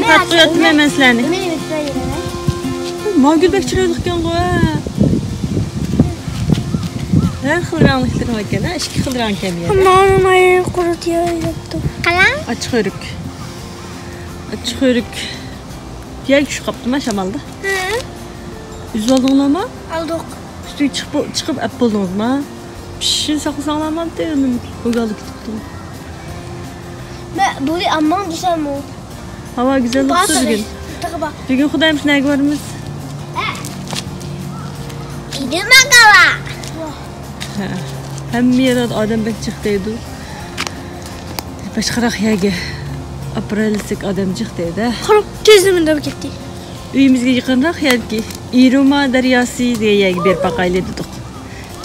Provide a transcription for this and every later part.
Tat koyatdım hemen sizlerni. Magülbek çıraylıkken koy. Her xil var ekan, 2 xil rang kelgan. Aman ayı qurutuyor yaptım. Hala? Açık örük. Açık örük. Diğer şu kaptım ha şamalda. Yüz aldınlar mı? Aldık. Üstüne çıkıp ap buldunuz mu? Pişin saklısanlar dedim. Uygalı tuttum. Ben böyle aman düşem o. Hava güzel oldu bugün. Bugün Xudaymış ne görürüz? Gidin bakalım. Hem bir yere adam bek çıktıydı. Başkarak yege. Apralisik adam çıktıydı. Kırık teziminde gitti. Uyumuzga yaqinroq yerki Iruma daryosi degan yerga berib boqaylik dedik.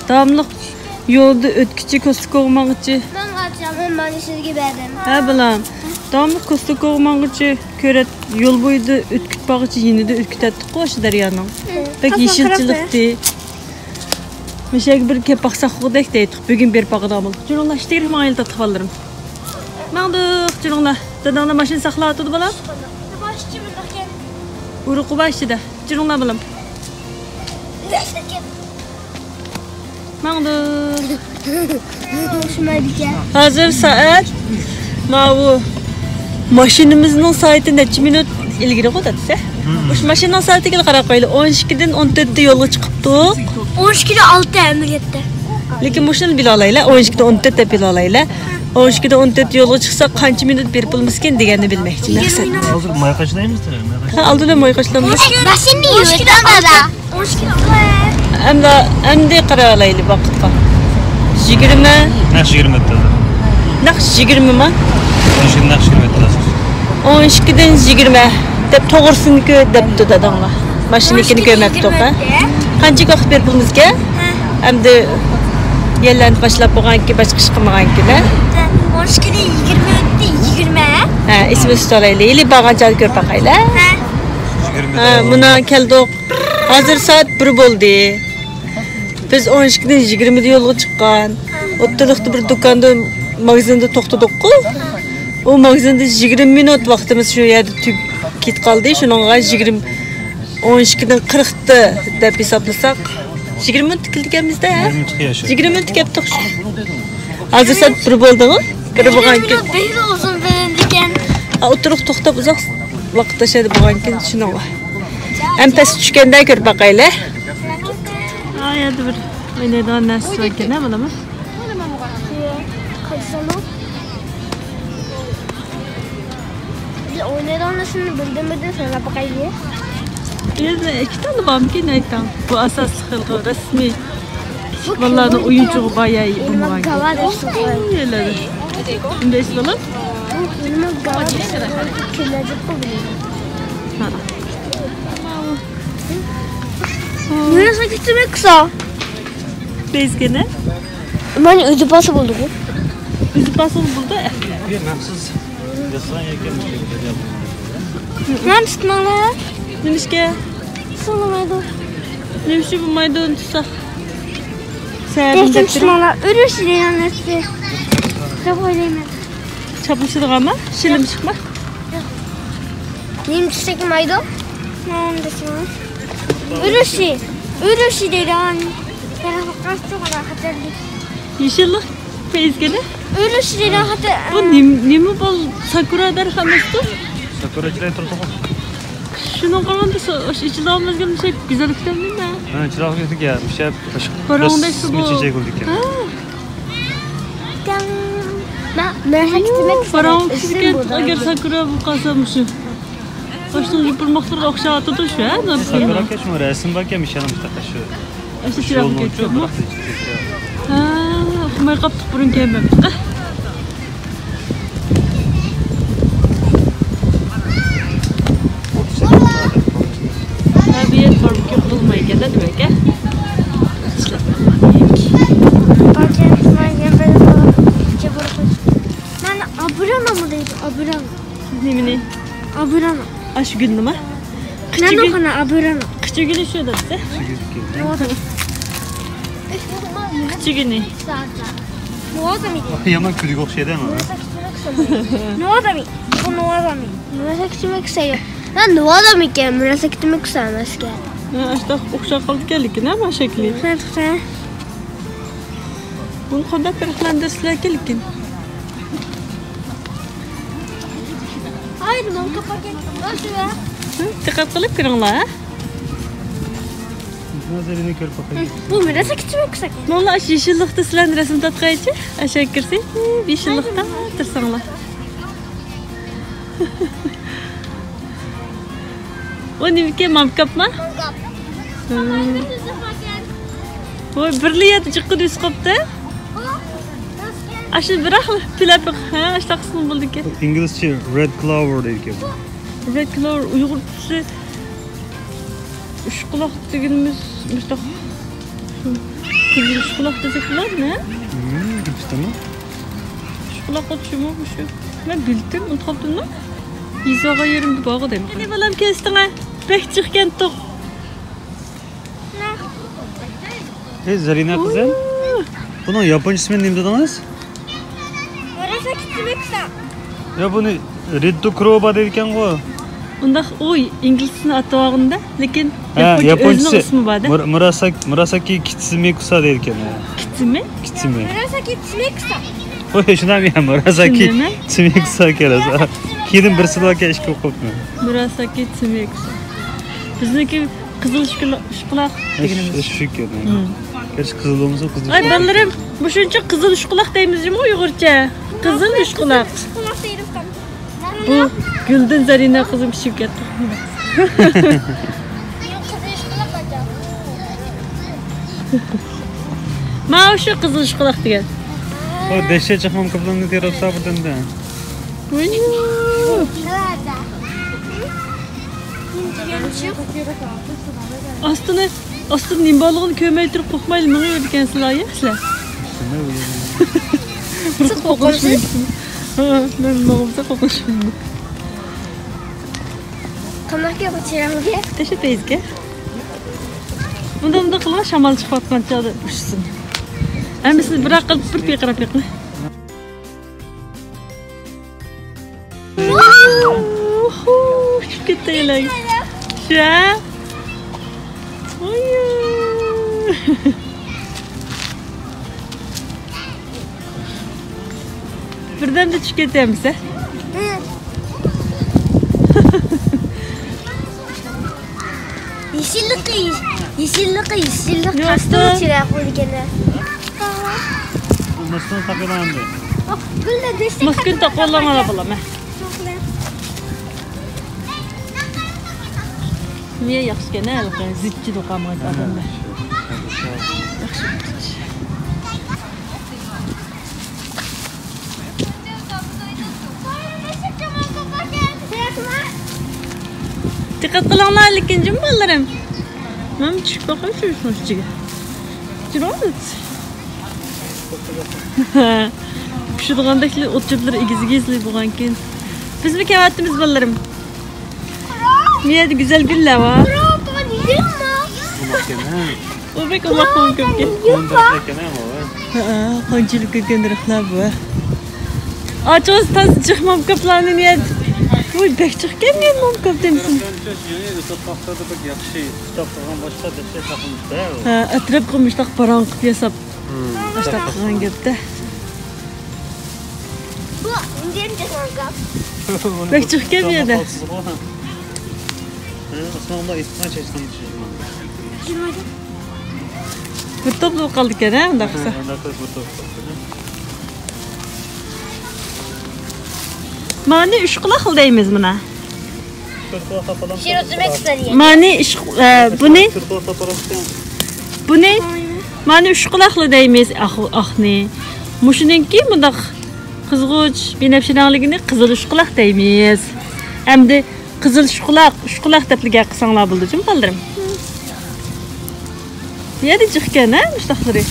Davomli yo'lda o'tkichi ko'stikog'mang'ichi. Ben kaçacağım, ben sizge verdim. Ha bilan. Davomli ko'stikog'mang'ichi ko'rat yo'l bo'yida o'tkitmoqchi yenida o'tkitadi-ku o'sha daryoning. Bak yeşilchilikdi. Mishak bir kepaqsaqdek deydik. Bugun berib boqadamiz. Jurnallar ishtirib ma'yil tatqanlarim. Ma'nduq jurnallar. Dadanglar mashina saqlatdi bolam. Uruqu başıda. Cırınla bilem. Mağdur. Hazır saat. Mavu. Maşinimizin saati neçe minut ilgili koydatsa. Şu maşinin saati gel karar koydu. 12'den 14'de yola çıkıptı. 12'de 6 emniyette. Lekin maşını bile alayla. 12'de 14'de bile alayla. 12'de 14 yola çıksak kaç minut bir bulmuşken degeni bilmek için. Hazır maya kaçlayımız da. Ha aldılar mı kaçlamız? Başını yiyor. 12'de da. 12'de Hem de karar alaylı vakitte. 20. Nakş 20 etti. Nakş 20 mi? 12'den nakş 20 etti. 12'den 20. Dep toğursun ki dep tutadığına. Maşinikini görmek toğa. Kancı vakit bir bulmuşken? Hem de yerlerini başlayıp boğan ki başka çıkmayan ki de. 12'de 20. Ha, ismi sorayla. İli bağacal gör bakayla. Ha, buna geldik. Hazır saat 1 oldu. Biz 12'den 20'de yola çıkan. Ortalıkta bir dükkanda, magazinde toxtadık. O magazinde 20 minut vaktimiz şu yerde git kaldı. Şununla 12'den 40'da dep hesaplasak. 20 minut tikildiğimizde ha? 20 minut yaptık. Hazır saat 1 oldu mu? 1 boğan ki. Belli olsun benim diken. Oturuq toxtab uzaq vaqtda şey bo'lgankin shuningga. Ham past tushganda ko'rib boqayli. Ay, endi bir o'ynaydigan narsa bor ekan, bilaman. Oynaydigan narsani bildim sana bakayli. Endi ikki tane bormikin aytam. Bu asosli xilqi rasmiy. Vallahi o'yinchi bayağı bo'lmagan. Yeladi. Bunday bilan Neresi gitmek kısa? Bezgene. Ben özü bası buldum. Özü bası buldu. Bir naksız yasan yeken bir şey. Ne tutmalar? Nimishga? Solamaydı. Nimishga bu maydon tutsak. Destim tutmalar. Örüş diyen neresi? Kabaylayım. Çapışırğanma? Şilim çıkma? Neyim tutsak maydı? Ne desin? Örüşü. Örüşü değil an. Kaç çok kadar Yeşillik bezgene. Örüşü değil hatta. Bu nimi bol sakura der xamesdi? Sakura çilay turdu. Şunu qaranda içinde olmaz gelmiş şey güzellikten değil mi? Ha, çırak yedik ya. Bir şey Paramda su bu. İçecek olduk ya. Ben gitmek Param kişiken agar sakura bu qasamışı. Baştan yıpırmakları okşa atıdı şu ha? Sakura keçme resim bak ya mişanım takaşı. İşte çırak geçiyor mu? Ha, okumay kaptık burun gelmemiş. Tabiyet barbekü bulmayı geldi demek ha? Ben Aburana mı deydim? Aburana. Nemini? Aburana. Aş gün mü? Ne dokana Aburana? Küçük günü şu da size. Küçük günü. Muazza mıydı? Yaman külük ok şeyden mi? ノアザミ。このノアザミ。紫つめ草よ。なんノアザミけ紫つめ草なんですけど。İşte okşak kaldı geldik ne ama şekli. Sen. Bunu kadar periklendirsiler geldik. Hayır ben kapatayım. Nasıl ya? Dikkat kılıp kırınlar ha. Nazarını kör bakayım. Bu紫つめ草. Vallahi yeşillikte silen resim tatkayıcı. Aşağı kirsin. Yeşillikte tırsanlar. O ne bir mamkap mı? O birliğe de çıktı düz kaptı. Aşağı bırak pilapık. Ha aşağı kısmı bulduk ki. İngilizce red clover değil ki. Red Clover Uygur Türkçesi üç kulak dediğimiz işte kızıl üç kulak diyecekler ne? İşte mi? Üç kulak atışım o bir şey. Ben bildim onu kaptım mı? İzağa yerimde bağı dedim. Ne balam kestin ha? Pek çıkken tok. Zarina kızım. Bunun Japon ismini neydi dediniz? 紫つめ草. Ya bunu Red Crow deyken o. Onda o İngilizcesini atağında, lakin Japonca özünün ismi vardı. Murasaki Kitsumi Kusa deyken. Kitsumi? Kitsumi. 紫つめ草. O şundan ya Murasaki Kitsumi mi? Kitsumi Kusa kerasa. Kedin bir sıra ki eşki kokmuyor. Murasaki Kitsumi. Bizdeki kızıl şukulak dediğimiz. Şükür. Gerçi kızılığımızı kızıl. Ay ballarım, bu şunca kızıl şukulak deyimiz mi Uygurca? Kızıl şukulak. Kulak değiliz tam. Bu Gülden Zarina kızım Şevket. Yok kızı kulak acaba. Ma şu kızıl şukulak diye. O deşe çıkmam kapılarını diğer sabırdan da. Nerede? Aslında nimbalığın kömeytirip kokmayla mı yiyor dikensizler ya? Sık kokuyorsun. Ben mağaza kokuşum. Kanakya batıralım diye. Teşekkür ki. Bunda kılma şamal çıkartman çadı uçsun. Ama siz bırakıp bir pikra pikra. Şu gitti yine. Şu. Birden de tüketeyim bize. Yeşillik Yok, kastım da. içine koydu gene. Nasıl takılandı? Bak gülle destek. Maskın takollan alabalam. Niye yaxşı gene alqan zitçi doqamaydı adamlar. Dikkat qılыңlar ikinci ballarım. Mən düşüb baxım şu işmişçiga. Jiromuz. Pişirgandaklar otçular igiz-igizli bolganken. Biz mi kevattimiz ballarım? Niyet güzel güller var. O bek Allah'ım köpke. Kancılık gönderikler bu. Açız tas çıkmam kaplanı niyet. Uy bek çıkken niyet mam kap demişsin. Atrap kılmıştak paranqıp yasap. Açtak kılan göpte. Bu indirici kanka. Bek çıkken niyet. Osmanlı'da ihtimal çeşitli Bir toplu kaldık gene onda kısa. Mani üç kulak deyimiz buna. Şirotümek sarıyor. Mani bu ne? Bu ne? Mani üç kulaklı deyimiz ahni. Muşununki bunda kızgıç binepşinanligini kızıl üç kulak deyimiz. Hem de kızıl şukulak tepliğe kısanlar buldu canım kaldırım. Yedi çıkken ha müştakları.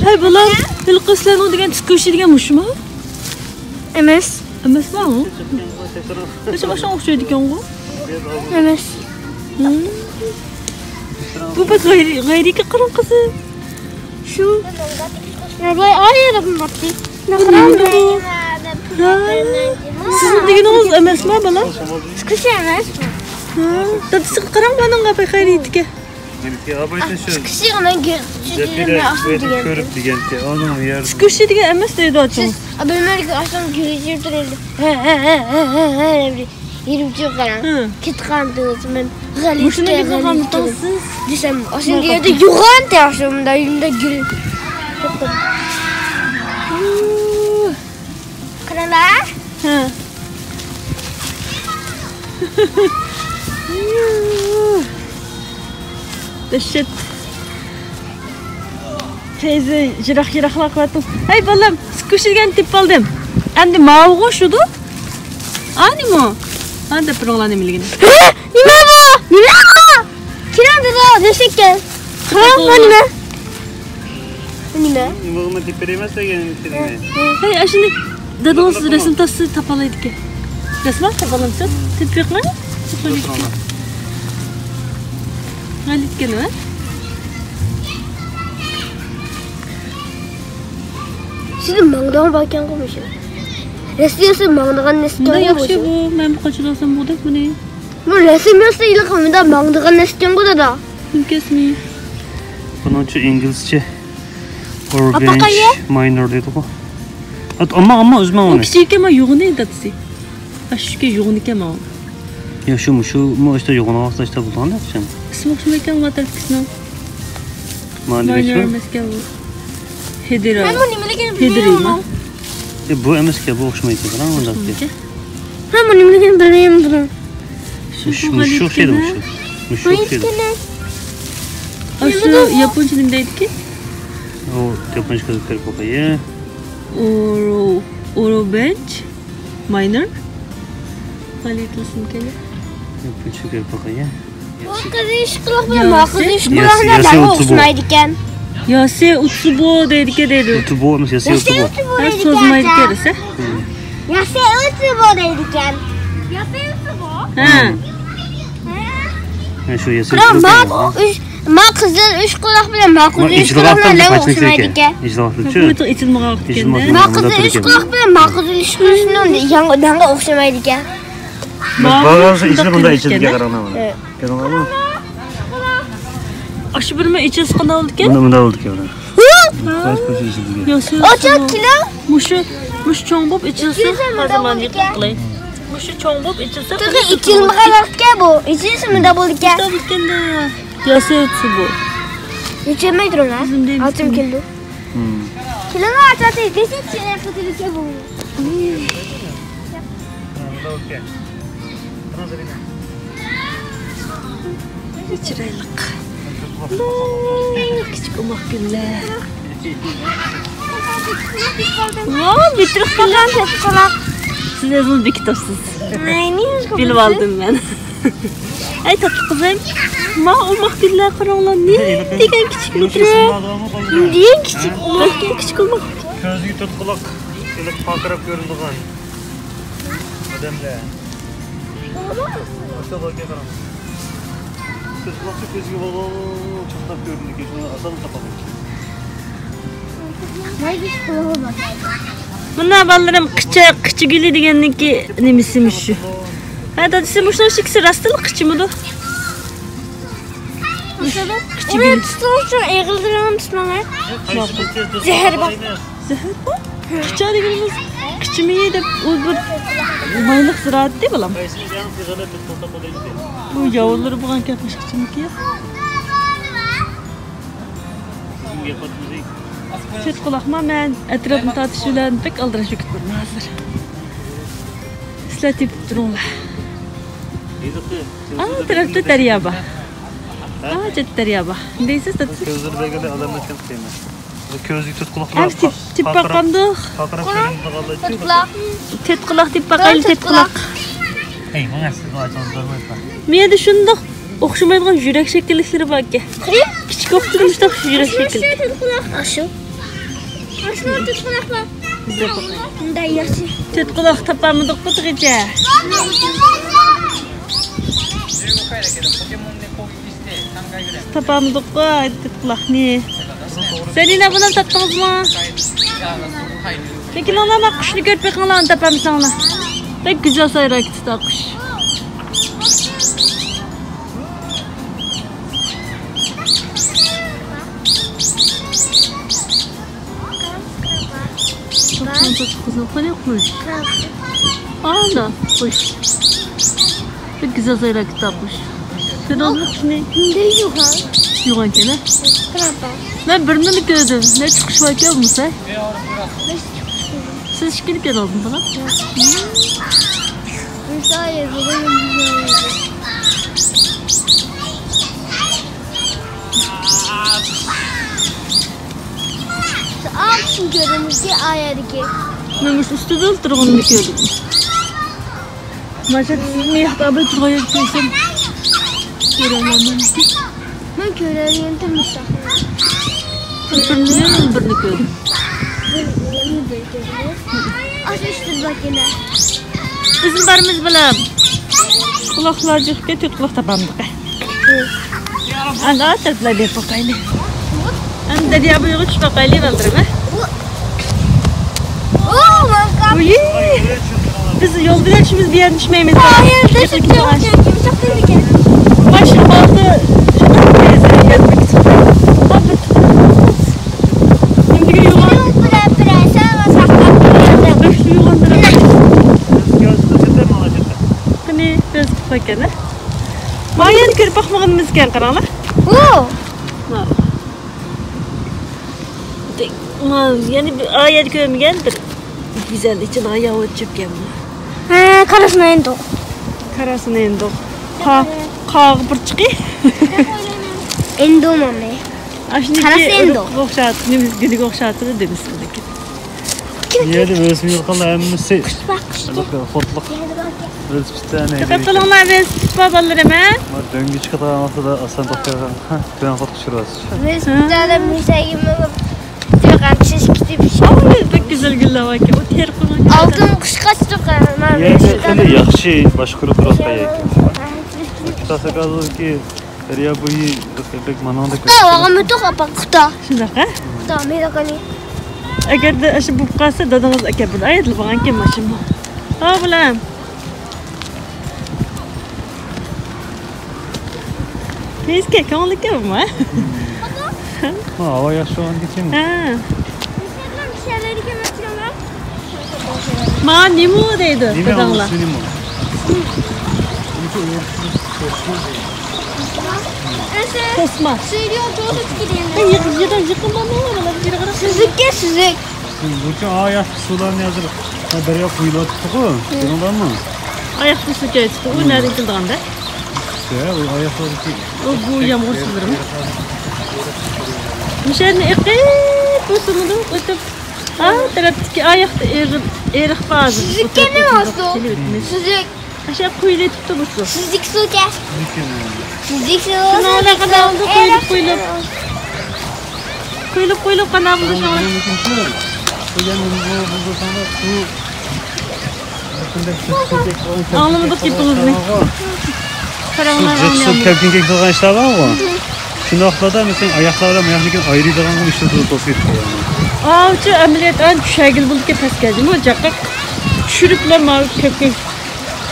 Hay bulan hılqıslarını degen tüsküşü degen muş mu? Emes. Emes var mı? Kaça baştan okşuyor diken bu? Emes. Bu bak gayri ki kırın kızı. Şu. Ya bay ay yarabım baktı. Sizin deganiniz emasmi bola? Squishy emas. Dadisi qarang bunga payqayriydiga. Meniki abayda shu. Squishy uni ko'rib deganki, ana yer. Squishy degan emas deydi ochim. Bilmaylik aslında gülücür duruldu. Yürüyüp qarang. Ketqandingiz men Mushuni qilganmisiz? Desem, aslında yerda yo'g'on tashimda yumda gül. Qaranglar. Ha. Dehşet. Teyze jiroq-jiroqlar qilyapti. Hey bolam, squishy degan tep oldim. Endi mavg'u shudu? Animo. Hadi pırınglan emiligini. Nima bu? Nima bu? Kirandi da deshekka. Qarang nima? Nima? Nima deb beramiz degan kelmay. Hey, ashuni dadingiz rasm tasi topalaydi. Rasman topalamsiz? Tepqiqmi? Halitgan va? Siz mangdan bakkan qo'yishing. Restiyasi mangdan nesgan yaxshi bu, men qochilasam bu deb buni. Bu resim yo'sa ilqimda mangdan nesgan bo'ladi. Mümkünmi? Bununcha inglizcha orange minor dedi bu. Ama o'zman uni. Kichik ama yo'g'ini dadisi. Ashka yo'g'ini kama. Ya shu işte yo'g'ini vaqtda bo'lgan deb. İsmi o'xshamaykan vatarkisni. Mana Minor emaskan bu. Hedera. Men bu nimaligini Hedirimi? Bu emasga bu o'xshamaydi, qarang unda. Men bu nimaligini bilmayman buni. Shu şey demiş. Şu şey. Aşı Japonca nimdeydi? O Japonca kızıkları kokayı. Oro bench minor. Halitlisin kele. Japonca kızıkları kokayı. Bu qiz ish qilib bilan qiz ish qilib o'xshamaydi ekan. Yase utsubo deydi dedi. Utsubo emas, yase utsubo. Ha so'zmaydi kerasa. Yase utsubo deydi ekan. Yase utsubo? Ha. Ha shu yase utsubo. Ma qizlar ish quloq bilan ma qiz ish quloq bilan o'xshamaydi ekan. Ijroatchi. Bu ichilmoq ekan. Ma qizlar ish quloq bilan ma qiz ish qilishni yangidan o'xshamaydi ekan. Bazı içine bunda içildiğe karar ne var? Görün ama. Aşı bilme içilsi qana oldu ki? Bunda oldu ki. Kaç kaç içildiğe. Ocha kilo? Mush cho'ng bo'lib ichilsa, har zaman qilay. Mush cho'ng bo'lib ichilsa, To'g'ri ichilmaganlarga bu. Ichilsa bo'ldi ekan. Bo'lganda. Yasayotsi bu. Ichilmaydi ular. Oltim keldi. Kiloni ochadi, desak qildi bu. Okey. Chiroyliq. Kichik umoq gullar. Voy, bitirib qolgan tepqaloq. Siz o'zingiz bekitasiz. Bilib oldim men. Ay tatlı qizim. Ma umoq gullar qaranglar. Ne degan kichik bitirib. Degan kichik umoq, kichik umoq. Ko'ziga tutquloq, kelib faqirab ko'rindigan. Odamlar. Aşağıdaki kadar. Tutquloqni ko'ziga bo'lib chiqib ko'rindi, shuni asan topadi. Buna balalarım qıçı gülü degenniki nimisimiş şu. Ha dadisi muşdan şikisi rastılık qıçı mı da? Qıçı gülü. Tutuşun eğildiren tutmalar. Zehir bak. Zehir bak? Qıçı degenimiz qıçı mı yedi? O bir maylık ziraat değil mi lan? Bu yavruları buğan kapmış qıçı mı ki ya? Chet quloqma men atrofni tortishuvlarni pek aldirash kutdim hozir. Sizlar tepib turinglar. Atrofda daryo bor. Chet daryo bor. Deysiz dadsiz. Ko'zlar belgili odamlar kam qilmayman. Ko'ziga tutquloq Ab tep baqandiq. Faqirab ko'rindigan. Tet quloq tep baqayli tet quloq. Ey, mana siz aytganlaringiz bor. Menda shundoq o'xshamaydigan yurak shaklliklari bor ekan. Kichik o'xtirishda yurak shakli. Aşu. Aşu tutquloqlar. Bunday yaxshi. Tet quloq topamidiq qutigacha. Topamidiq tet quloqni. Selina buni topdingizmi? Lekin ona bak kuşunu görüp kalan tepemiz sana. Pek güzel sayıra gitti daha kuş. Çok güzel konuyor kuş. Anda kuş. Pek güzel sayıra gitti daha kuş. Sen oldu kuş ne? Ne yok ha? Yok ankele. Krapa. Ben birini mi gördüm? Ne çıkış var ki olmuş he? Siz şikilip aldın bana. Müsaade bulayım. Altın görünüşü ayarıki. Ben üstüde oturup onu gördüm. Maşallah sizin yahta bir turaya gittiysem. Göremem. Ben köreliğim temizle. Birini gördüm. Açmıştır bak yine. Bizim barımız bilen. Kulaklarcık getir kulak tabandık. Ana atırdılar bir bakaylı. Ana dedi ya bu yoğun şu bakaylı valdırım ha. Oo bak. Uy. Biz yol bileşimiz bir yer düşmeyimiz. Hayır da çok çok tehlikeli. Başım aldı. Şuna teyze yazmak için. Şimdi yoğun. Şu yoğun durum. Hani biz bakana. Mayan görüp bakmağımız gen karala. Oo. Yani bir ayet görmeyendir. Güzel için ayağı açıp gelme. Ha, karasına endo. Karasına endo. Kağı bir çıkıyor. Endo mami. Aşındaki Karası endo. Okşatı, nemiz günlük okşatını demişsindeki. Niye de resmi yılkanla emmisi? Bak. Bak fotluk. Resmi tane. Kapatılınlar ve babalar hemen. Döngü çıkata anlatı da asan bakıyorum. Ben fotluk şurası. Biz bir tane müzeyimi diyorlar çiş gidip Ama pek güzel güller var ki. O ter kullanıyor. altın kuş kaçtı kanal. Yerde yaxshi boshqaruv quraqda ekan. Tutasa ki derya bo'yi pek mananda Tamam, ama çok apa kuta. Şundaqa. Tamam, merakani. Agar da aşı bu qalsa dadingiz aka bir aytib olgan ekan mana shuni. Ha bilan. Neyse ko'ngli kelmi? Ha, havo yaxshi bo'lgan keyin. Ha. Ma nima deydi dadanglar? Tosma. Söylüyor çok etkileniyor. Yıkılma ne var? Süzük süzük. Bu yaxshi suvlarni hozir daryo quyilyapti-ku. Ko'rdingmi? Ayak susu geçti. O nereden kıldığında? Ya, o ayaklarki. O bu yağmur suları mı? Müşerine ekip usunu da ötüp. Taraftaki ayakta erik bazı. Süzük gene mi olsun? Süzük. Aşağı kuyuyla tuttu bu su. Süzük su gel. Süzük su. Şuna ona kadar oldu kuyulup. Kuyulup kanal buldu şu an. Anlamadık ki bunu. Su kepkinga qilgan ishlar bormi? Shundoqlarda mesela oyoqlari mayaqnikidan ayiradigan ishlar to'sib Aa, şu ameliyatdan düşergil bulduk ya pes geldi mi? Ocakta düşürüpler mavi köpek.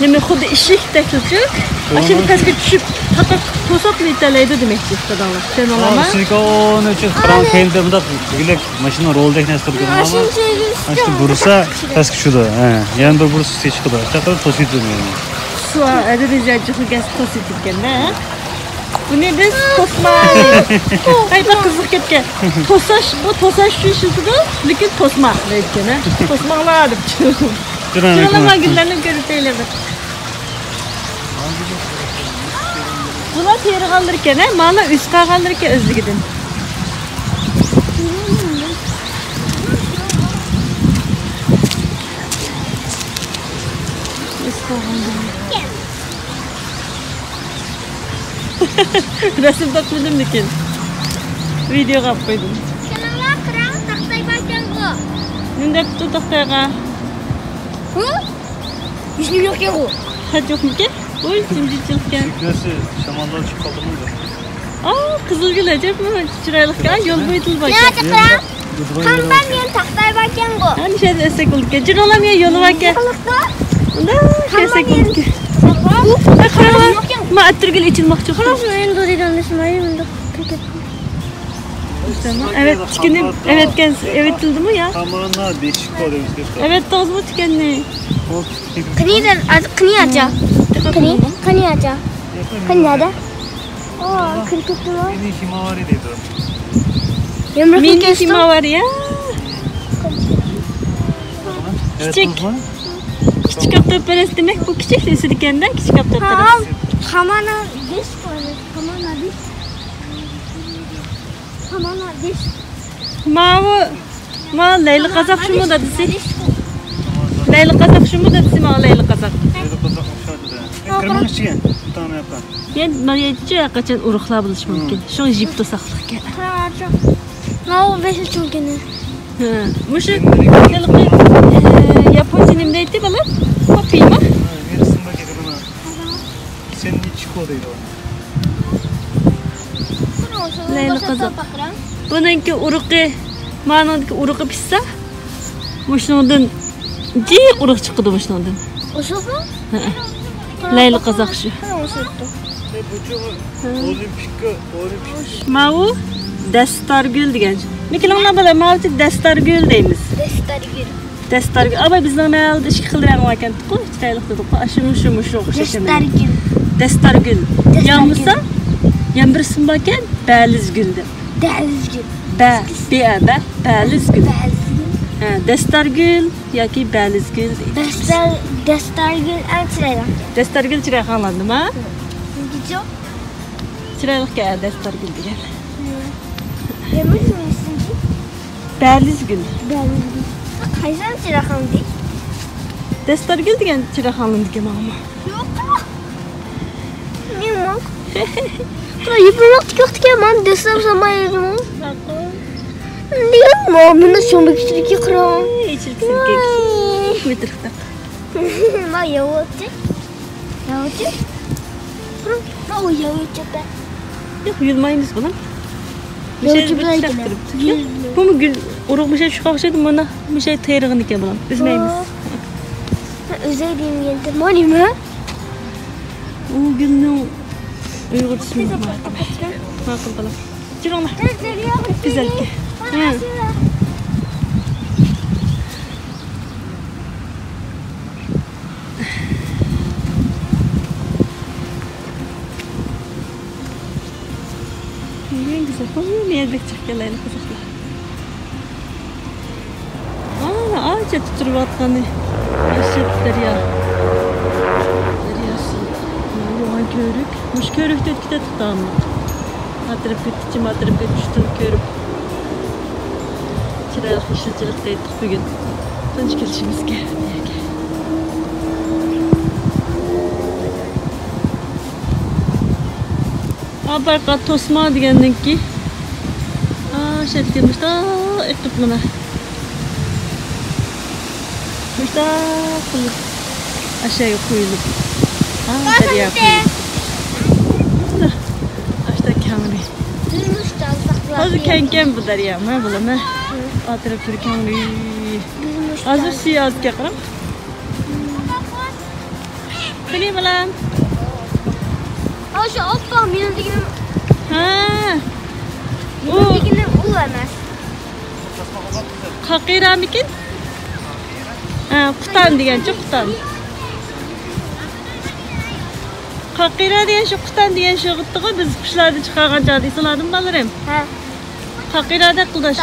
Nemi kudu işik tekilci. Aşırı peske düşüp hatta tosap mı iteleydi demekti kadınlar. Sen olama. Sizga onu için kran kendi bunda böyle maşına roldek nestor görüyorum ama. İşte bursa peske şuda. Yani bu bursa seçkide. Tekrar tosit dönüyor. Su adı rizacıklı gaz tosit dikken ne? Bu ne biz tosma. Ay bak kızlık etken. Tosaş şu da lekin tosma etken ha. Tosmalar adıp çıkıyor. Şuralama günlerini görüp eyledim. Buna teri kaldırırken ha, mala üst kaldırırken özlü gidin. Üst kaldırırken. Resim takmadım dikin. Video kapıydım. Kenapa kerang taktay panjang kok? Nunda tutup taktaya. Yüzünü yok ya o. Hadi yok mu ki? Oy cimcicilken. Şükresi şamandan çıkıp kaldırmıyor. Aa kızılgül acayip mi? Çıraylık ya yol boyutulu bak. Ya kerang. Kan ben yen tahtay bakken go. Hani şey destek olduk ya. Cır olam ya yolu bak ya. Da kesek olduk ya. Bu ne kadar? Ma attırgül için mahcup. Kıraf mı en doğru edilmiş mi? Evet tükenim. Evet evet dildi mi ya? Tamamına değişik oluyor işte. Evet toz mu tükenni? Kini aja. Kini aja. Kini ada. Oh, kırkıtlı var. Ini Himawari dedi. Yumruk Mini kestim. hima var ya. Evet, Küçük. uzman. Küçük kaptörperesi demek bu küçük desidikenden küçük Tamam. kaptörperesi. Kamana diş koyuyor. Kamana diş. Kamana diş. Ma Leyli Kazak şu mu da disi? Leyli Kazak şu mu da disi ma Leyli Kazak? Leyli Kazak aşağıda. Kırmızı içigen. Bir tane yapan. Ben mariyetçi kaçan urukla buluş mümkün. Şu jipto saklık gel. Kıraca. Ne oldu beşi çünkü ne? Muşu Japon sinemdeydi bana. Kopayım mı? Neresinde geri bana. Senin içi koduydu o. Leyli Kazak. Bununki uruqi, manandaki uruqi pissa. Muşundan cik uruq çıktı muşundan. Usul mu? Leyli Kazak şu. Olimpik. Mau Destargül degan. Mikilanglar bilan mavjud Destargül deymiz. Destargül. Destargül. Ama bizning mayalda ikki xil rang ekan-ku, chiroyli dedik. Shu Destargül. Destargül. Yanmasa, yan bir ism bor ekan, Balizgül deb. Delizgül. Balizgül. Delizgül. Ha, Destargül yoki Balizgül deydi. Destargül en çileği. Destargül chiroyli xonlandimi, ha? Gidiyor. Chiroyli ekan Destargül degan. Yemiş misin? Balizgül. Delizgül. Kaysan çileği değil. Destargül degan chiroyli xonlandi ekan ma'ma. Yok. Ne yok? Kıra yıpranık yok ki man desem sama yedim. Ne mo bunu şunu küçük ki kıra. İçilksin metrikte. Ma yavucu. Yavucu. Kıra. Ma o yavucu da. Yok yılmayımız bulan. Yavucu bile Bu mu gül uruq bir şey şu kakşaydı bana bir şey teyrığın iken bulan. Bizmeyimiz. Özel diyeyim geldi. Mani mi? O gülün Uygur ismi var. Makul bulan. Çıranlar. Güzel ki. Ne güzel. Ne yedik çekelerini kızaklar. Ağaca tuturup atkanı. Aşağı derya. Deryası. Yoğan körük. Muş körük de etkide tutamı. Hatırıp gittiğim hatırıp gitmiştim körük. Çıraylık işçilikdeydik bugün. Tanış gelişimiz geldi. Abarqa tosma degenden ki. Şey gelmiş da ekip buna. Müşta kılıp aşağıya koyulup. Derya koyulup. Açta kameri. Hazır kenken bu derya mı bulama. Atırıp tür kameri. Hazır siyaz kakram. Seni balam. Şu alt tahminin dikinin. Ha. O dikinin ulamaz. Kakira mikin? Ha, kutan degan şu kutan. Kakira degan şu kutan degan şu gittiği biz kuşlarda çıkargan jadi sıladım balarım. Ha. Kakira da kıldaşı.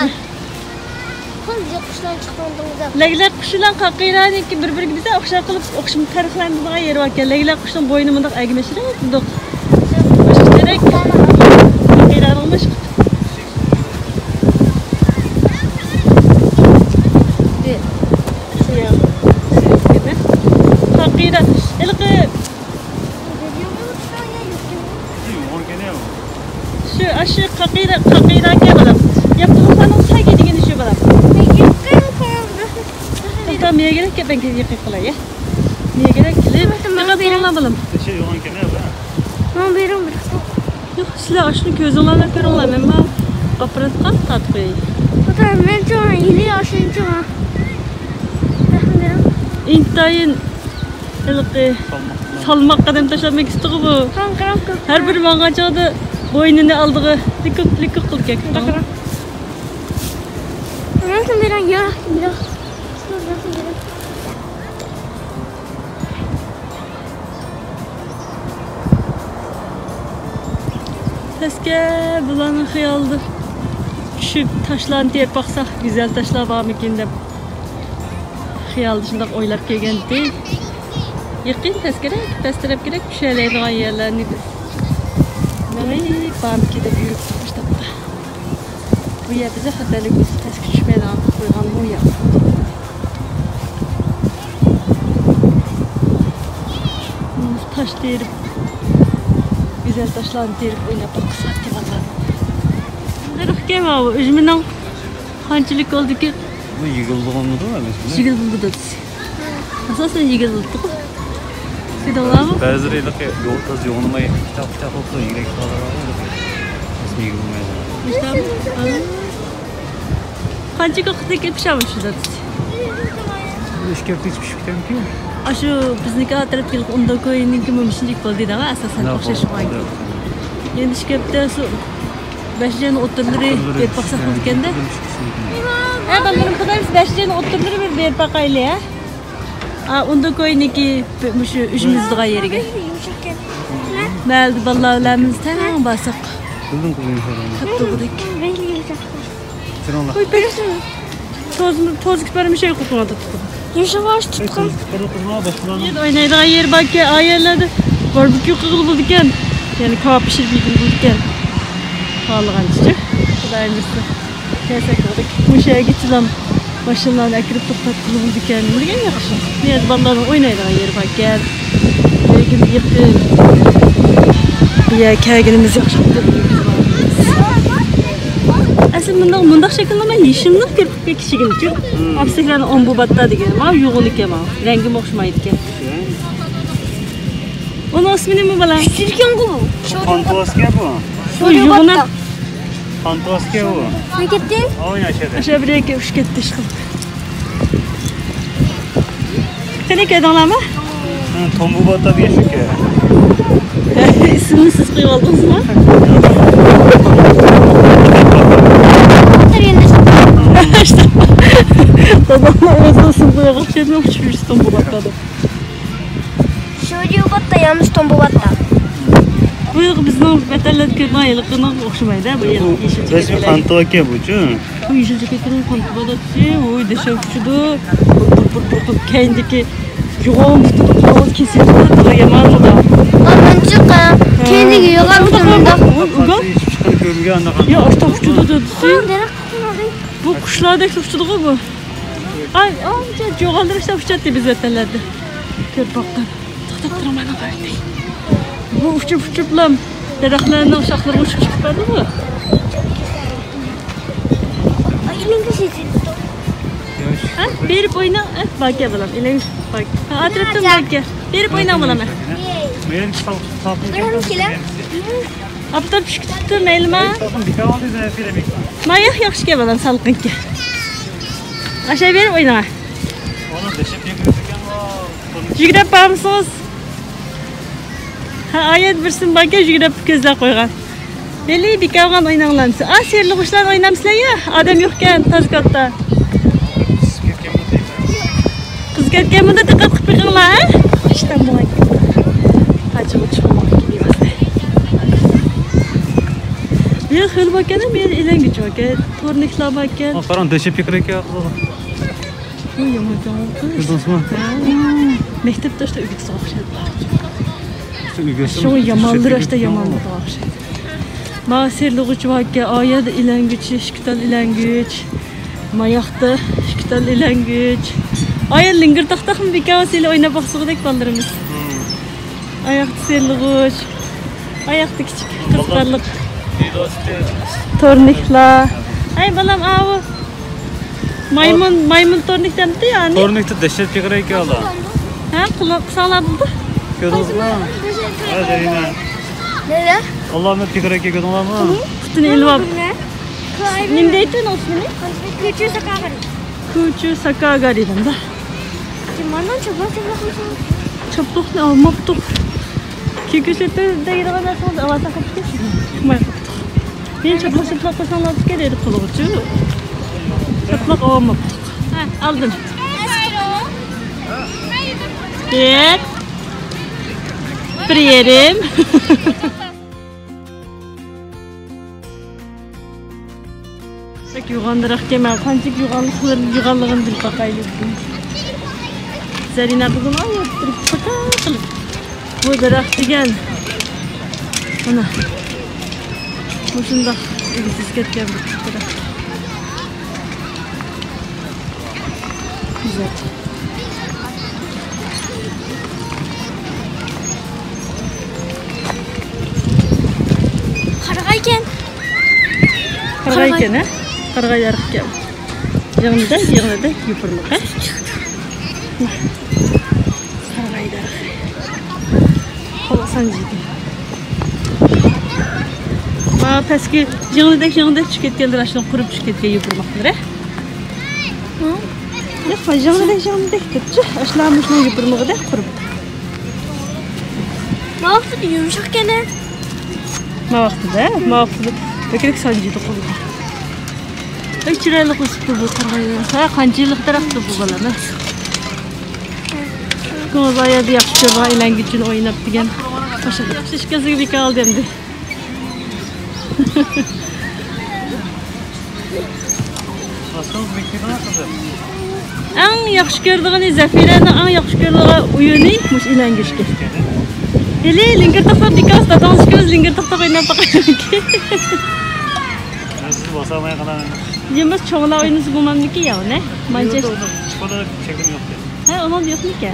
Kızca kuşlar çıkandığımızda. Leylak kuşu ile kakira ki bir bize okşar kılıp okşum tarıklandığına yeri var ki leylak kuşun boynumunda aygımeşir dedik. Başka gerek. Kakira olmuş. Kakira. Elki. Şu aşı kakira ki balam. Yaptığım falan sanki digin şu balam. Tamam niye gerek ki ben gidip kolay ya. Niye gerek ki? Ne kadar olalım. Şey yoğun gene ya. Ben veririm. Yok sizler aşını göz olanlar kör olamam ama kapıratkan tatlı. Tamam ben aşınca mı? İntayın salmak kadem taşlamak istiyor bu. Her bir mağaca da boynunu aldığı likik kıl kek. Nasıl bir ya? Biraz. Keşke bulanın hayaldı. Şu taşlarını diye baksak güzel taşlar var mı kendem. Hayal dışında oylap gelgen değil. Yıkayın tezkerek bir şeyler var yerlerini de. Ay, barmki de büyük işte bu. Bu yer bize haberlik olsun tezkir düşmeyen altı koygan bu yer. Taş derip, güzel taşlarını derip oynap baksak diye bakalım. Neruk ki var bu? Üzümünden hançılık oldu ki? Bu yıkıldı onu da mı? Yıkıldı da dizi. Asasen yıkıldı. Siz de var mı? Bazıları yol taz yoğunmayı kitap olsa yürek falan var. Nasıl yıkılmaya? İşte kancık akıtı gitmişamış şurada dizi. Üç köfte hiçbir şey bitem ki. Aşı bizniki atarıp gelip onda koyunun ki mümkünlük oldu da asasen okşaşmayın. Yani şikayette su beşeceğin oturları bir baksak olurken de. Ben benim kadarım beşeceğin oturları bir bakayla ya. Onda koyunun ki şu üçümüzde yerige. Meldi vallahi lemimiz tamam basak. Kıldım kıldım falan. Hatta buradaki. Sen Allah. Oy benim toz kibarım şey kokumadı tuttum. Yavaş tutkum. Yer oynaydığı yer bak ya ayarladı. Barbekü kıgıl buldukken. Yani kebap pişirip yedim buldukken. Pahalıgan çiçek. Kadar mısın? Kesek olduk. Muşaya gittiler. Başından akırıp toplattığı buldukken. Buldukken yakışır. Niye ballarla oynaydığı yer bak gel. Belki yıktı. Bir yer kergenimiz yakışır. Aslında bundan şekilde ama yeşimlik bir kişi gelir. Apsiklerini on bu batta diyelim. Ama yoğunluk ama. Rengim hoşmaydı ki. Onun ismini mi bala? Sirken bu. Pantovaske bu. O yoğuna. Pantovaske bu. Ne gittin? Oyun aşağıda. Aşağı bir yere uç gitti şıkıl. Seni köyden ama? Tombu batta diye şükür. İsmini siz kıyvaldınız mı? İşte. Babamla özü sınıfaya bak şeyden uçmuş İstanbul battadı. Şöyle batta yanlış tombu batta. Bu yıl bizim beterlet köyden ayılıkına hoşumaydı bu yıl yeşil Resmi ceketler. Pantovaske bu cu. Bu yeşil ceketlerin kontrolü da oy deşe uçudu. Pır kendiki yoğun tutup kavuz kesildi da yaman mı da. Amancık kendi yogan sonunda. Ugan? Görünge anda Ya açta uçudu da. Bu Bu kuşlarda uçudu bu. Ay amca yoğanlar işte uçattı biz beterlerde. Gör baktan. Tık duramayla böyle. Bu uçup lan. Deraklarından uşakları uçup çıkmadı mı? elin kişisi. Ha? Berip oyna. Bak ya balam. İlen bak. Ha atretten bak ya. Berip oyna balam. Meğer ki Benim kile. Aptal pişküttü melma. bir kavallı zeyfire Mayah yaxşı ki balam salqın ki. Aşağı berip oyna. Onu deşip yıkırırken var. Jügrep bağımsınız. Ha ayet birsin bak ya jügrep közler koygan. Deli bir kavgan oynanlamsın. Serli kuşlar oynamsın ya. Adam yokken tazkatta. Kız ketken bunda dikkat kıp yıkınla ha? İşte bu ay. Hacı uçurmak gibi bazı. Bir hıl bakken bir ilen güç bakken. Tornikla bakken. Karan deşip yıkırırken ya. Bu yaman kız. Kırdınız mı? Mektepte işte ügük savaşladılar. Şu Şu yamanlar işte yamanlar var. Ma serli güç bakken. Ayad ilen güç, şıktal ilen güç. Mayakta şıktal ilen güç. Ayad lingir taktak mı bir kavasıyla oyna baksıgıdak ballarımız. Ayakta serli güç. Ayakta küçük kızlarlık. Tornikla. Ay balam avu. Maymun tornikten de yani. Tornikte deşip yıkırırken aldı. Ha kulak sağla buldu. Gördünüz mü? Hadi yine. Nere? Allah'ım hep yıkırırken gördün mü? Kutunu elva. Ne? Nimdeydi onun ismini? Küçüğü sakar. Kuchu Sakagarı'nda. Dimana coba mısın? Çöplük ne almaptık. Kiküşete de gidelim nasıl avata kapatıyorsun? Kumay kapattık. Ben çöplük kosanlar geldi kılıcı. Çöplük almaptık. Ha aldım. Evet. Bir yerim. Bak yuğandırak kemer. Kancık yuğanlığın bir bakayım. Zarina kızım ay yaptırıp bakalım. Bu darak digen. Ana. Bu şunda ilgisiz ketken bir darak. Güzel. Karagayken. Karagayken ha? Karagayarık gel. Yanında yupurmak ha? Karagayarık. Kola sancıydı. Aa peski yanında çıketkenler aşağıdan kurup çıketken yupurmaklar ha? Yok yanında tuttu. Aşağıdan yupurmağı da kurup. Ne yaptı yumuşak gene? Ma vaxtida bekrek sancıydı qo'lga. Ben chiroyli qilibdi bu qarg'aylar. Qancha yillik daraxtdi bu balani. Ko'zayada yaxshi ko'rgan ilangi uchun o'ynab degan. O'sha shishkasiga beka oldi endi. Eng yaxshi ko'rdigani Zafiraning eng yaxshi ko'rdigan o'yini mush ilangishga. Eli linger taxta dikas da dans göz linger taxta oynab bakayım ki. Siz basamaya kadar. Yemiz çoğla oyunuzu bulmam ki ya ne? Bence. Çikolata çekim yok ya. Ha onun yok mu ki?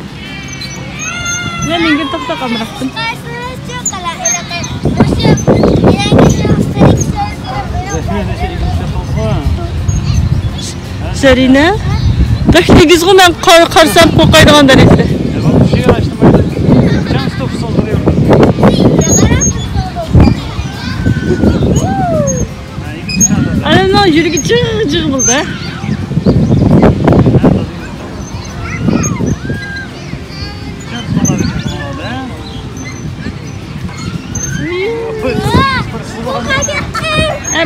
Ben linger taxta kamraktım. Zarina. Dakika güzgün ben karsam kokaydıgandan etti. Ana yürü cık buldu.